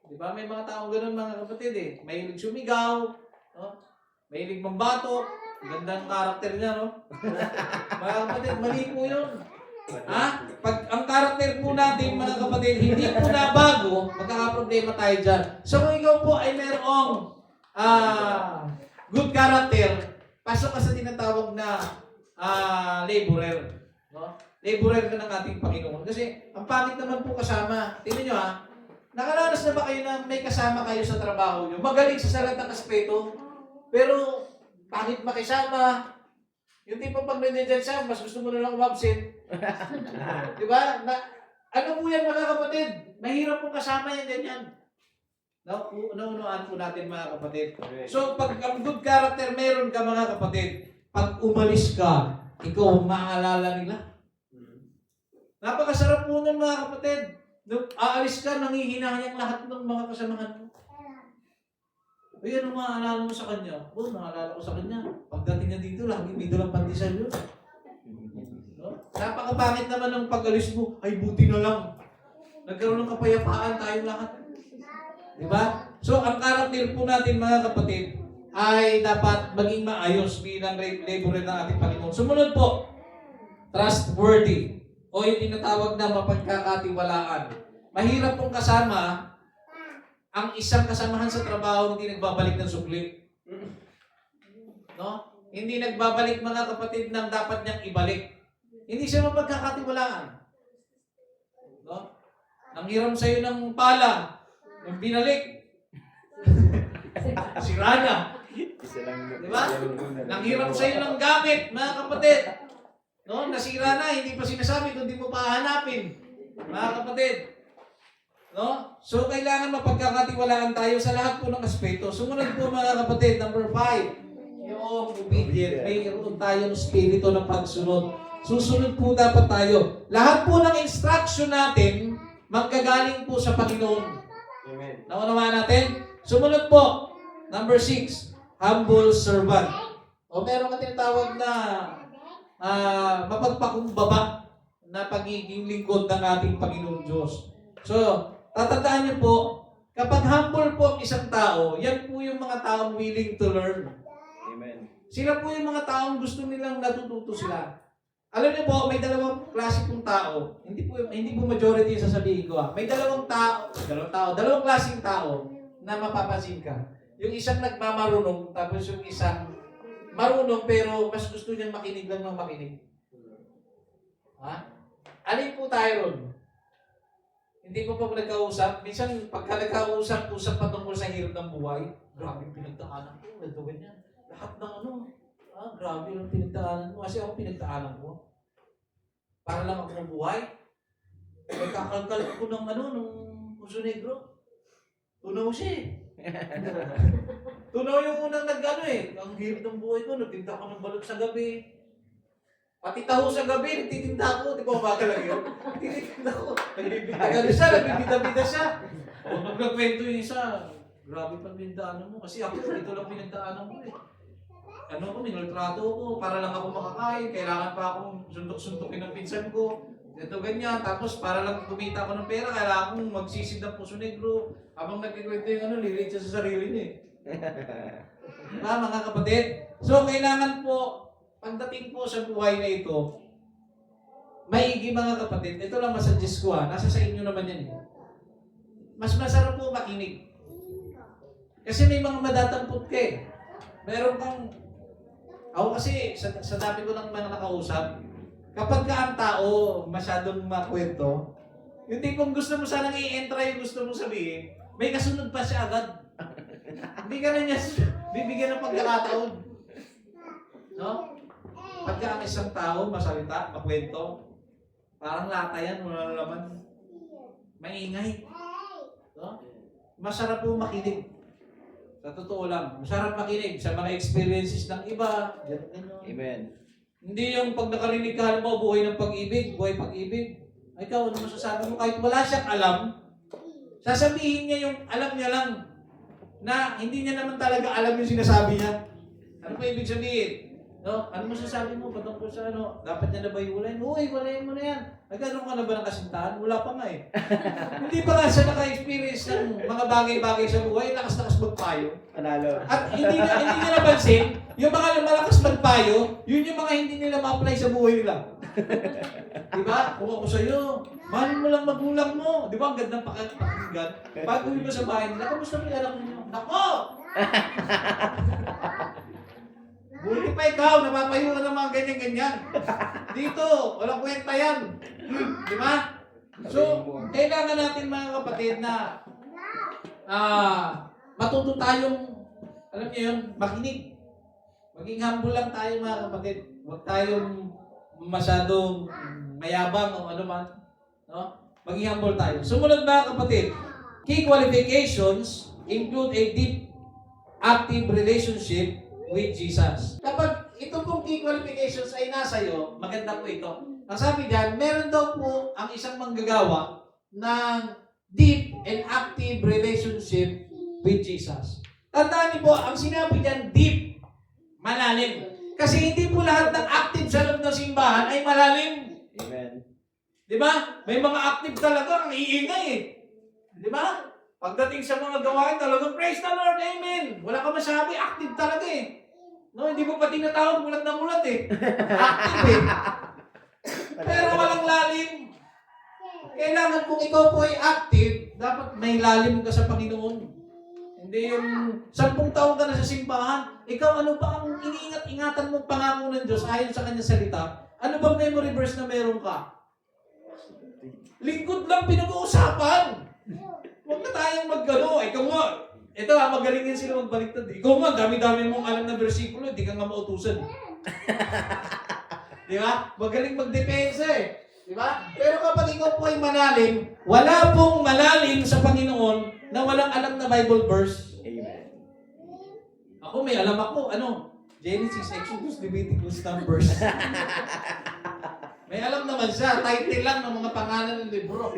Diba? May mga taong ganun, mga kapatid eh. Mahilig sumigaw, no? Mahilig mambato. Ganda ng karakter niya, no? Mga kapatid, mali po yun. Pag ang karakter po natin, mga kapatid, hindi po na bago, magkakaproblema tayo dyan. So kung ikaw po ay merong good character, pasok ka sa tinatawag na laborer. No? Laborer ka ng ating Panginoon. Kasi ang pangit naman po kasama. Tingnan nyo nakaranas na ba kayo na may kasama kayo sa trabaho nyo? Magaling sa lahat ng aspeto, pero pangit makisama. Yung tipong pag nandiyan siya, mas gusto mo na lang umabsent. Di ba? Ano po yan mga kapatid? Mahirap pong kasama yan ganyan. Nauunawaan po natin mga kapatid. So pag ang good character meron ka mga kapatid, pag umalis ka, ikaw ang maaalala nila. Napakasarap po nun mga kapatid. Nung aalis ka, nangihinayang lahat ng mga kasamahan mo. Ayan ang maaalala mo sa kanya. Naalala ko sa kanya. Pagdating niya dito, lagi may dalang pandesal yun. No? Napakapangit naman ng pag-alis mo. Ay, buti na lang. Nagkaroon ng kapayapaan tayong lahat. Diba? So, ang karakter po natin mga kapatid ay dapat maging maayos bilang laborer ng ating Panginoon. Sumunod po, trustworthy o yung tinatawag na mapagkakatiwalaan. Mahirap pong kasama ang isang kasamahan sa trabaho hindi nagbabalik ng sukli. No? Hindi nagbabalik mga kapatid ng dapat niyang ibalik. Hindi siya mapagkakatiwalaan. No? Nanghiram sa'yo ng pala, yung binalik, sira na. Diba? Nanghiram sa'yo ng gamit, mga kapatid. No? Nasira na, hindi pa sinasabi kung di mo pa hahanapin. Mga kapatid. No? So, kailangan mapagkakatiwalaan tayo sa lahat po ng aspeto. Sumunod po mga kapatid, number 5, yung obedient. Mayroon tayong spirito ng pagsunod. Susunod po dapat tayo. Lahat po ng instruction natin, manggagaling po sa Panginoon. Amen. Naunawaan natin? Sumunod po, number 6, humble servant. O meron ka tinatawag na mapagpakumbaba na pagiging lingkod ng ating Panginoon Diyos. So, tatandaan niyo po, kapag humble po ang isang tao, yan po yung mga taong willing to learn. Amen. Sila po yung mga taong gusto nilang natututo sila. Alam niyo po, may dalawang klase pong tao. Hindi po majority yung sasabihin ko. May dalawang klaseng tao na mapapansin ka. Yung isang nagmamarunong, tapos yung isang marunong pero mas gusto niyang makinig lang ng makinig. Ha? Alin po tayo ron? Hindi po pa nagkausap. Minsan, pagka nagkausap, usap patungkol sa hirap ng buhay, grabe pinagdaanan ko. Ito ganyan. Lahat ng grabe yung pinagdaanan mo. Kasi ako pinagdaanan ko. Para lang ako buhay. Nagkakalkal ko ng nung Puso Negro. Tunaw siya eh. Tunaw yung unang ang hirap ng buhay ko. Nagtinda ko ng balot sa gabi. Pati taho sa gabi, nagtitinda ko. Di ba umaga lang yun? Nagtitinda ko. Nagbibida siya. O nagkwento yung isa, grabe pang bindaanan mo. Kasi ako, ito lang pinagdaanan ko eh. Minultrato ko para lang ako makakain. Kailangan pa akong sundok-sundokin ng pinsan ko. Ito ganyan. Tapos para lang kumita ako ng pera, kailangan akong magsisid ng Puso Negro. Habang nagkikwento yung lilit siya sa sarili niya eh. Mga kapatid. So, kailangan po, pagdating po sa buhay na ito, maigi mga kapatid, ito lang masuggest ko nasa sa inyo naman yan. Mas masarap po makinig. Kasi may mga madatampot ka eh. Meron kang, ako kasi sa dami ko ng mga nakausap, kapag ka ang tao masyadong makwento, yung tipong gusto mo sanang i-entra yung gusto mong sabihin, may kasunod pa siya agad. Hindi ka na niya bibigyan ng pagkakataon. No? Pagka ang isang tao, masalita, makwento, parang lata yan, wala naman. Maingay. No? Masarap po makinig. Sa totoo lang, masarap makinig sa mga experiences ng iba. Ganyan. Amen. Hindi yung pag nakarinig ka, halimbawa, buhay ng pag-ibig, buhay pag-ibig. Ay, ikaw, ano masasabi mo? Kahit wala siyang alam, sasabihin niya yung alam niya lang na hindi niya naman talaga alam yung sinasabi niya. Ano pa ibig sabihin? No? Ano masasabi mo patungkol sa dapat niya na ba iwalayin? Uy, iwalayin mo na yan. Nagkaroon ka na ba ng kasintahan? Wala pa nga eh. Hindi pa nga siya naka-experience ng mga bagay-bagay sa buhay, lakas-lakas magpayo. Panalo. At hindi niya napansin, yung mga malakas magpayo, yun yung mga hindi nila ma-apply sa buhay nila. Diba? Kung ako sa'yo, mahalin mo lang magulang mo. Diba? Ang gandang pakinggan. Pag uwi mo sa bahay nila, kamusta mo yung anak mo? Nako! Buti pa ikaw, napapayo ka ng mga ganyan-ganyan. Dito, walang kwenta yan. Di ba? So, kailangan natin mga kapatid na matuto tayong, alam niyo yun, makinig. Maging humble lang tayo mga kapatid. Huwag tayong masyadong mayabang o ano man. No? Maging humble tayo. Sumunod mga kapatid, key qualifications include a deep, active relationship with Jesus. Kapag ito pong key qualifications ay nasa iyo, maganda po ito. Ang sabi diyan, meron daw po ang isang manggagawa ng deep and active relationship with Jesus. Tandaan niyo po, ang sinabi diyan, deep, malalim. Kasi hindi po lahat ng active sa loob ng simbahan ay malalim. Amen. Di ba? May mga active talaga, ang iingay eh. Di ba? Pagdating sa mga gawain talaga, praise the Lord, amen. Wala ka masabi, active talaga eh. No, hindi mo pa tinatawag, mulat na mulat eh. Active eh. Pero walang lalim. Kailangan kung ikaw po ay active, dapat may lalim ka sa Panginoon. Hindi yung 10 taon ka na sa simbahan, ikaw ano ba ang iniingat-ingatan mong pangako ng Diyos ayon sa kanyang salita? Ano bang memory verse na meron ka? Lingkod lang pinag-uusapan. Huwag na tayong magano. Ikaw nga, ito magaling yan sila magbaliktad. Ikaw nga, dami-dami mong alam na bersikulo, hindi ka nga mautusan. Di ba? Magaling magdepensa eh. Di ba? Pero kapag ikaw po ay malalim, wala pong malalim sa Panginoon na walang alam na Bible verse. Amen. Ako may alam ako, Genesis, Exodus, Leviticus, Numbers. May alam naman siya, title lang ng mga pangalan ng libro.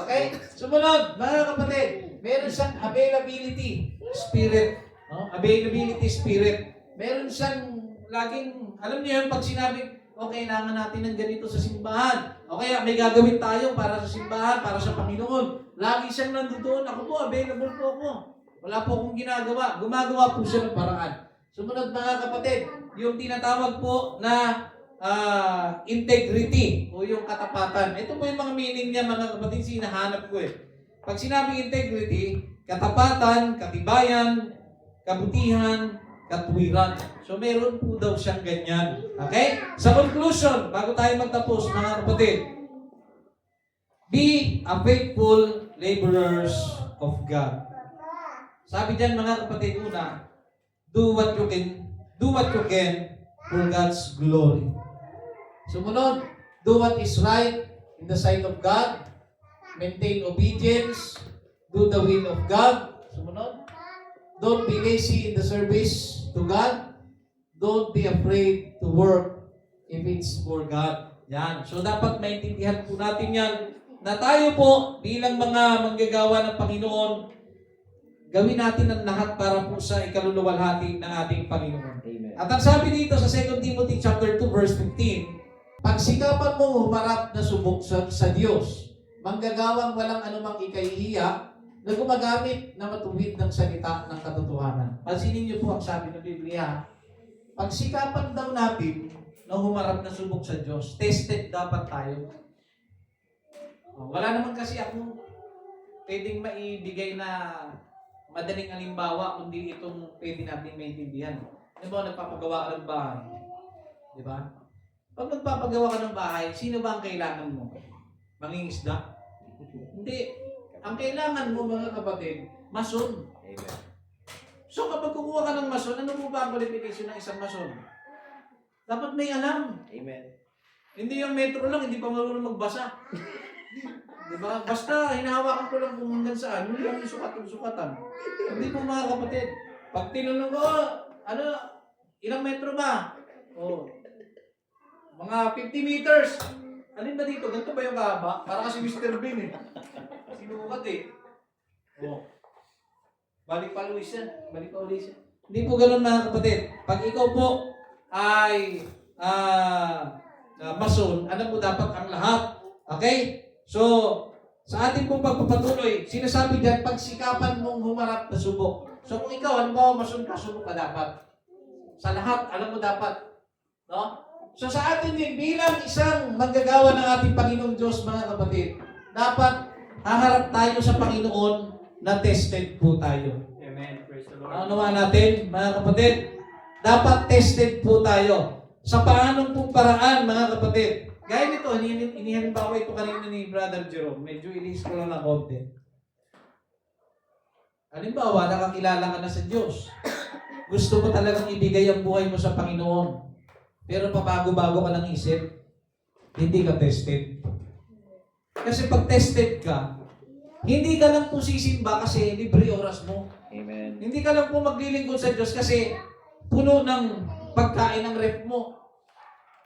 Okay? Sumunod, mga kapatid, meron siyang availability spirit. No? Availability spirit. Meron siyang laging, alam niyo yun, pag sinabi, kailangan natin ng ganito sa simbahan. O kaya may gagawin tayo para sa simbahan, para sa Panginoon. Lagi siyang nandoon. Ako po, available po ako. Wala po akong ginagawa. Gumagawa po siya ng paraan. Sumunod mga kapatid, yung tinatawag po na integrity o yung katapatan. Ito po yung mga meaning niya mga kapatid, sinahanap ko eh. Pag sinabing integrity, katapatan, katibayan, kabutihan, katuwiran. So meron po daw siyang ganyan. Okay? Sa conclusion, bago tayo magtapos mga kapatid, be a faithful laborers of God. Sabi diyan mga kapatid, una, do what you can for God's glory. Sumunod, do what is right in the sight of God. Maintain obedience. Do the will of God. Sumunod, don't be lazy in the service to God. Don't be afraid to work if it's for God. Yan. So dapat maintindihan po natin yan na tayo po bilang mga manggagawa ng Panginoon, gawin natin ang lahat para po sa ikaluluwalhati ng ating Panginoon. Amen. At ang sabi dito sa 2 Timothy chapter 2 verse 15, pagsikapan mo humarap na subok sa Diyos, manggagawang walang anumang ikahihiya na gumagamit na matuwid ng salita ng katotohanan. Pansinin niyo po ang sabi ng Biblia, pagsikapan daw natin na humarap na subok sa Diyos, tested dapat tayo. Wala naman kasi akong pwedeng maibigay na madaling halimbawa kundi itong pwede natin maintindihan. Di ba, nagpapagawa ka ng bahay? Di ba? Pag nagpapagawa ka ng bahay, sino ba ang kailangan mo? Mangingisda? Hindi. Ang kailangan mo mga kapatid, mason. Amen. So kapag kukuha ka ng mason, ano mo ba ang qualification ng isang mason? Dapat may alam. Amen. Hindi yung metro lang, hindi pa marunong magbasa. Diba? Basta hinahawakan ko lang kung hanggang saan, yun lang yung sukatan. Hindi po mga kapatid. Pag tinanong ko, ilang metro ba? Mga 50 meters. Alin ba dito? Ganito ba yung kahaba? Para kasi Mr. Bean eh. Sinukat eh. Balik pa ulit siya. Hindi po ganun mga kapatid. Pag ikaw po ay mason, alam mo dapat ang lahat. Okay? So, sa ating pong pagpapatuloy, sinasabi dyan, pagsikapan mong humarap na subok. So, kung ikaw, halimbawa, mason ka, subok ka dapat. Sa lahat, alam mo dapat. No? So, sa atin din, bilang isang manggagawa ng ating Panginoong Diyos, mga kapatid, dapat haharap tayo sa Panginoon na tested po tayo. Amen. Praise the Lord. Naunawaan natin, mga kapatid, Dapat tested po tayo. Sa paanong pong paraan, mga kapatid. Gaya nito, inihalimbawa ito kanina ni Brother Jerome. Medyo ilis ko lang ng konti. Halimbawa, nakakilala ka na sa Diyos. Gusto mo talagang ibigay ang buhay mo sa Panginoon. Pero pabago-bago ka ng isip, hindi ka tested. Kasi pag tested ka, hindi ka lang po sisimba kasi libre oras mo. Amen. Hindi ka lang po maglilingkod sa Diyos kasi puno ng pagkain ng ref mo.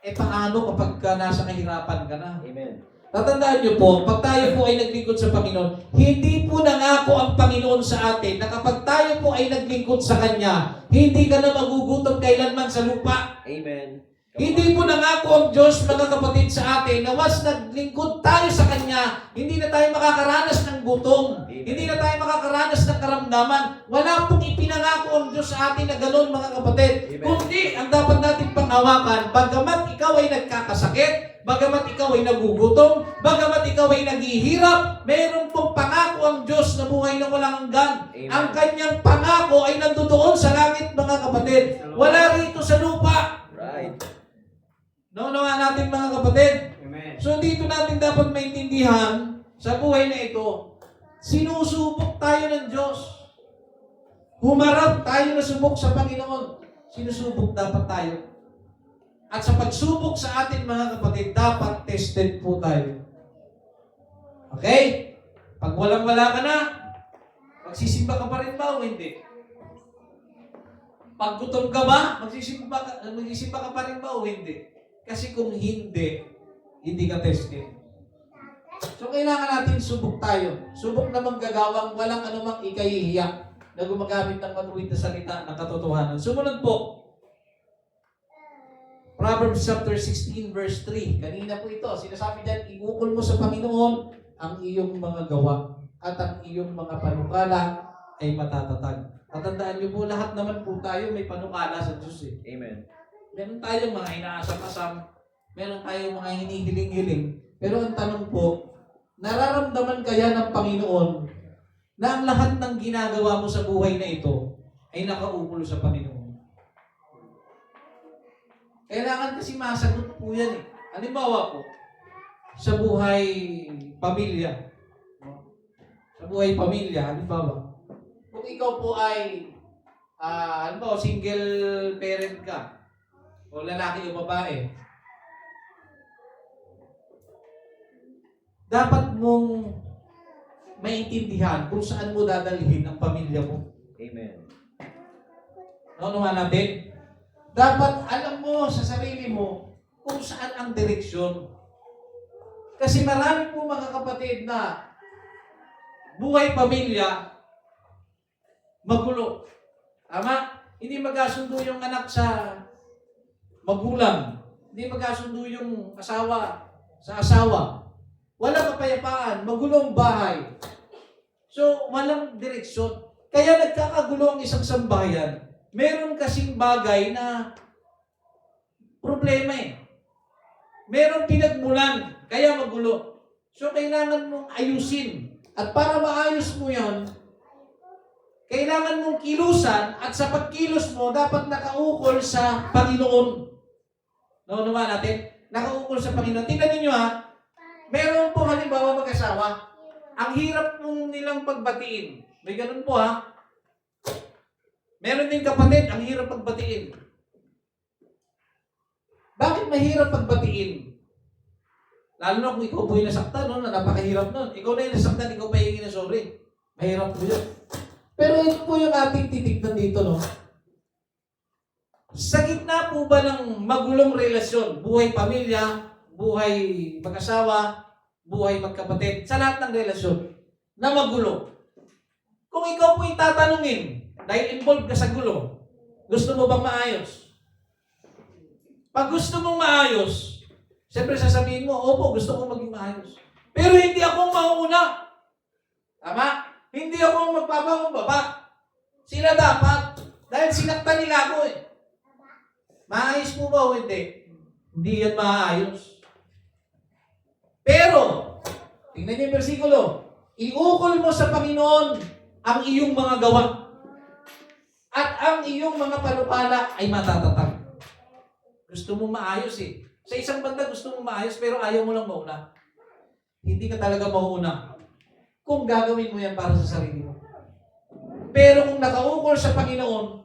Paano kapag nasa kahirapan ka na? Amen. Tatandaan niyo po, pag tayo po ay naglingkod sa Panginoon, hindi po nangako ang Panginoon sa atin na kapag tayo po ay naglingkod sa Kanya, hindi ka na magugutom kailanman sa lupa. Amen. Hindi po nangako ang Diyos, mga kapatid, sa atin na once naglingkod tayo sa Kanya, hindi na tayo makakaranas ng gutom. Amen. Hindi na tayo makakaranas ng karamdaman. Wala pong ipinangako ang Diyos sa atin na gano'n, mga kapatid. Amen. Kundi, ang dapat natin panghawakan, bagamat ikaw ay nagkakasakit, bagamat ikaw ay nagugutom, bagamat ikaw ay naghihirap, meron pong pangako ang Diyos na buhay na walang hanggan. Amen. Ang kanyang pangako ay nandoon sa langit, mga kapatid. Wala rito sa lupa. Right. Naunawa natin, mga kapatid. Amen. So dito natin dapat maintindihan sa buhay na ito, sinusubok tayo ng Diyos. Humarap tayo na subok sa Panginoon. Sinusubok dapat tayo. At sa pagsubok sa atin, mga kapatid, dapat tested po tayo. Okay? Pag walang-wala ka na, magsisimba ka pa rin ba o hindi? Pag gutom ka ba, magsisimba ka pa rin ba o hindi? Kasi kung hindi ka tested. So kailangan natin subok tayo. Subok na manggagawang walang anumang ikahihiya na gumagamit ng matuwid na salita ng katotohanan. Sumunod po. Proverbs chapter 16 verse 3. Kanina po ito. Sinasabi dyan, iukol mo sa Panginoon ang iyong mga gawa at ang iyong mga panukala ay matatatag. Tatandaan niyo po, lahat naman po tayo may panukala sa Diyos eh. Amen. Meron tayong mga inaasam-asam, meron tayong mga hinihiling-hiling. Pero ang tanong po, nararamdaman kaya ng Panginoon na ang lahat ng ginagawa mo sa buhay na ito ay nakaukol sa Panginoon? Kailangan kasi masagot po yan eh. Halimbawa po, sa buhay pamilya. Sa buhay pamilya, halimbawa, kung ikaw po ay, halimbawa, single parent ka, o lalaki o babae, dapat mong maintindihan kung saan mo dadalhin ang pamilya mo. Amen. Naunawa natin? Dapat alam mo sa sarili mo kung saan ang direksyon. Kasi marami po, mga kapatid, na buhay pamilya, magulo. Tama? Hindi magkasundo yung anak sa magulang. Hindi magkasundo yung asawa sa asawa. Walang kapayapaan, magulong bahay. So, walang direksyon. Kaya nagkakagulo ang isang sambahayan. Meron kasing bagay na problema eh. Meron pinagmulan, kaya magulo. So, kailangan mong ayusin. At para maayos mo yan, kailangan mong kilusan at sa pagkilos mo, dapat nakaukol sa Panginoon. Naunawa natin? Nakaukol sa Panginoon. Tingnan ninyo ha, meron po halimbawa mag-asawa, ang hirap mong nilang pagbatiin. May ganun po ha. Meron din kapatid, ang hirap pagbatiin. Bakit mahirap pagbatiin? Lalo na kung ikaw po yung nasaktan, no? Napakahirap nun. Ikaw na yung nasaktan, ikaw pa hingin na sorry. Mahirap po yun. Pero ito po yung ating titignan dito, no? Sa gitna po ba ng magulong relasyon, buhay pamilya, buhay mag-asawa, buhay magkapatid, sa lahat ng relasyon na magulo, kung ikaw po itatanungin, dahil involved ka sa gulo, gusto mo bang maayos? Pag gusto mong maayos, siyempre sasabihin mo, opo, gusto kong maging maayos. Pero hindi ako mauuna. Tama? Hindi ako magpapakumbaba. Sila dapat. Dahil sinaktan nila ako eh. Maayos mo ba o hindi? Hindi yan maayos. Pero, tingnan niyo yung versikulo, iukol mo sa Panginoon ang iyong mga gawa. At ang iyong mga panukala ay matatatag. Gusto mo maayos eh. Sa isang banda gusto mo maayos pero ayaw mo lang mauna. Hindi ka talaga mauuna kung gagawin mo yan para sa sarili mo. Pero kung nakaukol sa Panginoon,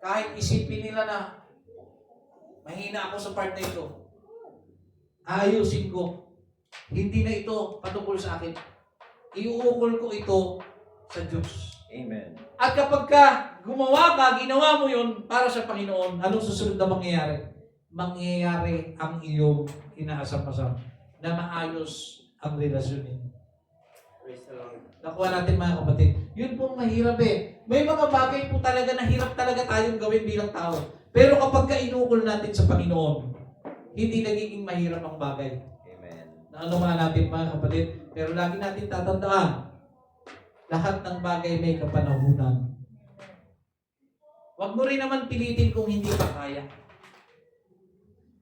kahit isipin nila na mahina ako sa part na ito, aayusin ko. Hindi na ito patungkol sa akin. Iuukol ko ito sa Diyos. Amen. At kapag ka gumawa ka, ginawa mo yun para sa Panginoon, anong susunod na mangyayari? Mangyayari ang iyong inaasam-asam na maayos ang relasyon ninyo. Nakuha natin mga kapatid. Yun pong mahirap eh. May mga bagay po talaga na hirap talaga tayong gawin bilang tao. Pero kapag ka inukol natin sa Panginoon, hindi nagiging mahirap ang bagay. Amen. Na ano nga natin mga kapatid. Pero lagi natin tatandaan, lahat ng bagay may kapanahunan. Huwag mo rin naman pilitin kung hindi pa kaya.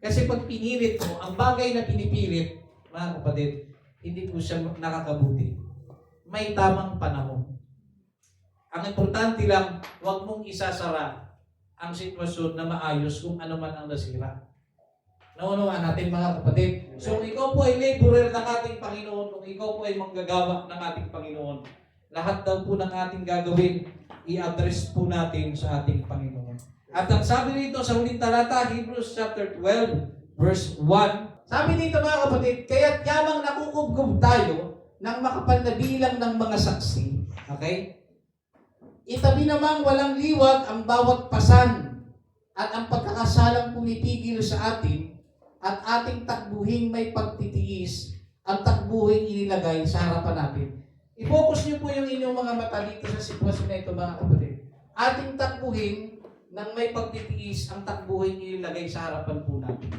Kasi pag pinilit mo, ang bagay na pinipilit, mga kapatid, hindi po siya nakakabuti. May tamang panahon. Ang importante lang, huwag mong isasara ang sitwasyon na maayos kung ano man ang nasira. Naunawaan natin mga kapatid. So kung ikaw po ay laborer ng ating Panginoon, kung ikaw po ay manggagawa ng ating Panginoon, lahat daw po ng ating gagawin, i-address po natin sa ating Panginoon. At ang sabi dito sa huling talata, Hebrews chapter 12, verse 1, sabi dito mga kapatid, kaya't yamang nakukubkub tayo ng makapal na bilang ng mga saksi. Okay? Itabi namang walang liwag ang bawat pasan at ang pagkakasalang pumipigil sa atin at ating takbuhin may pagtitiis ang takbuhin inilagay sa harapan natin. I-focus niyo po yung inyong mga mata dito sa sitwasyon na ito mga kapatid. Ating takbuhin nang may pagtitiis ang takbuhin inilagay sa harapan po natin.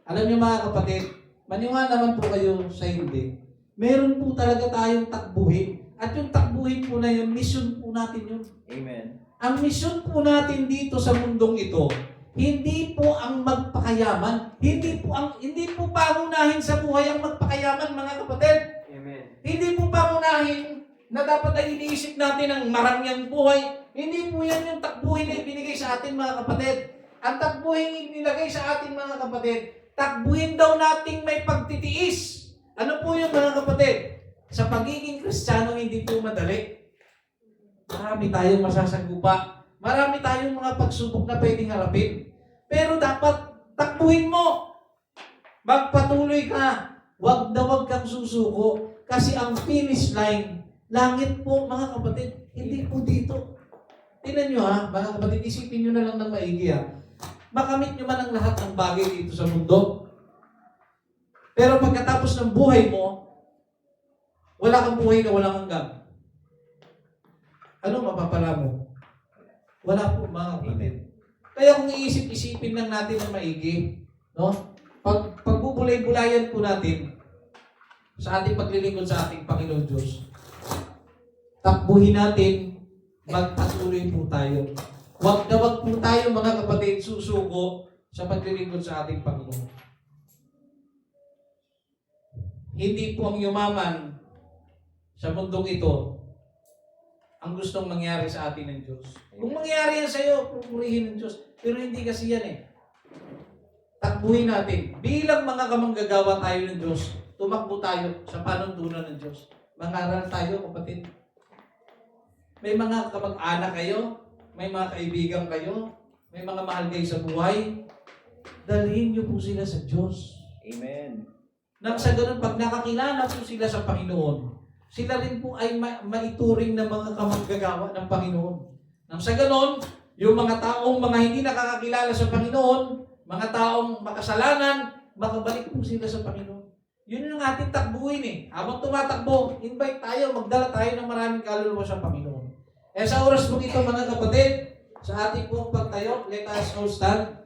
Alam niyo mga kapatid, maniwala naman po kayo sa hindi. Meron po talaga tayong takbuhin. At yung takbuhin po na yun, mission po natin yun. Amen. Ang mission po natin dito sa mundong ito, hindi po ang magpakayaman. Hindi po pangunahin sa buhay ang magpakayaman, mga kapatid. Amen. Hindi po pangunahin na dapat ay iniisip natin ang marangyang buhay. Hindi po yan yung takbuhin na ibinigay sa atin, mga kapatid. Ang takbuhin inilagay sa atin, mga kapatid, takbuhin daw nating may pagtitiis. Ano po yung mga kapatid? Sa pagiging Kristiyano, hindi po madali. Marami tayong masasagupa. Marami tayong mga pagsubok na pwedeng harapin. Pero dapat takbuhin mo. Magpatuloy ka. Huwag na huwag kang susuko. Kasi ang finish line, langit po mga kapatid. Hindi po dito. Tingnan nyo ha, mga kapatid, isipin nyo na lang ng maigi ha. Makamit nyo man ang lahat ng bagay dito sa mundo. Pero pagkatapos ng buhay mo, wala kang buhay na walang hanggan. Ano mapapala mo? Wala po mga kapatid. Kaya kung iisip-isipin lang natin ng maigi, no? Pagbubulay-bulayan po natin sa ating paglilingkod sa ating Panginoon Diyos, takbuhin natin, magpatuloy po tayo. Huwag na huwag po tayo mga kapatid susuko sa paglilingkod sa ating Panginoon. Hindi po ang yumaman sa mundong ito ang gustong mangyari sa atin ng Diyos. Kung mangyari yan sa iyo, pupurihin ng Diyos. Pero hindi kasi yan eh. Takbuhin natin. Bilang mga kamanggagawa tayo ng Diyos, tumakbo tayo sa panuntunan ng Diyos. Mangaral tayo, kapatid. May mga kamag-anak kayo, may mga kaibigan kayo, may mga mahal kayo sa buhay. Dalhin niyo po sila sa Diyos. Amen. Nang sa ganun, pag nakakilala po sila sa Panginoon, sila rin po ay maituring na mga kamanggagawa ng Panginoon. Nang sa ganun, yung mga taong mga hindi nakakakilala sa Panginoon, mga taong makasalanan, makabalik po sila sa Panginoon. Yun yung ating takbuhin eh. Habang tumatakbo, invite tayo, magdala tayo ng maraming kaluluwa sa Panginoon. Eh sa oras po ito mga kapatid, sa ating pong pagtayo, let us all stand.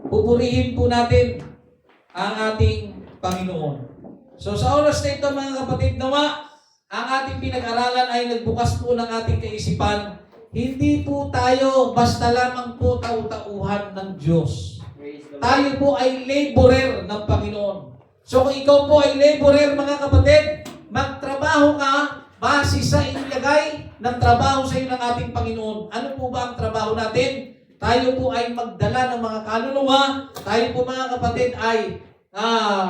Pupurihin po natin ang ating Panginoon. So sa oras na ito mga kapatid, nawa, ang ating pinag-aralan ay nagbukas po ng ating kaisipan. Hindi po tayo basta lamang po tau-tauhan ng Diyos. Tayo po ay laborer ng Panginoon. So kung ikaw po ay laborer mga kapatid, magtrabaho ka base sa inilagay ng trabaho sa iyo ng ating Panginoon. Ano po ba ang trabaho natin? Tayo po ay magdala ng mga kaluluwa. Tayo po mga kapatid ay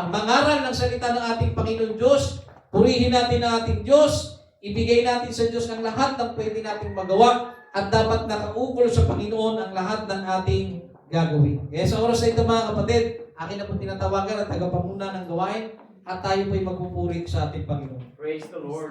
mangaral ng salita ng ating Panginoon Diyos. Purihin natin ang ating Diyos. Ibigay natin sa Diyos ang lahat ng pwede nating magawa. At dapat nakaukol sa Panginoon ang lahat ng ating gagawin. Kaya sa oras na ito mga kapatid, akin na po tinatawagan at tagapamuna ng gawain at tayo po'y magpupurit sa ating Panginoon. Praise the Lord.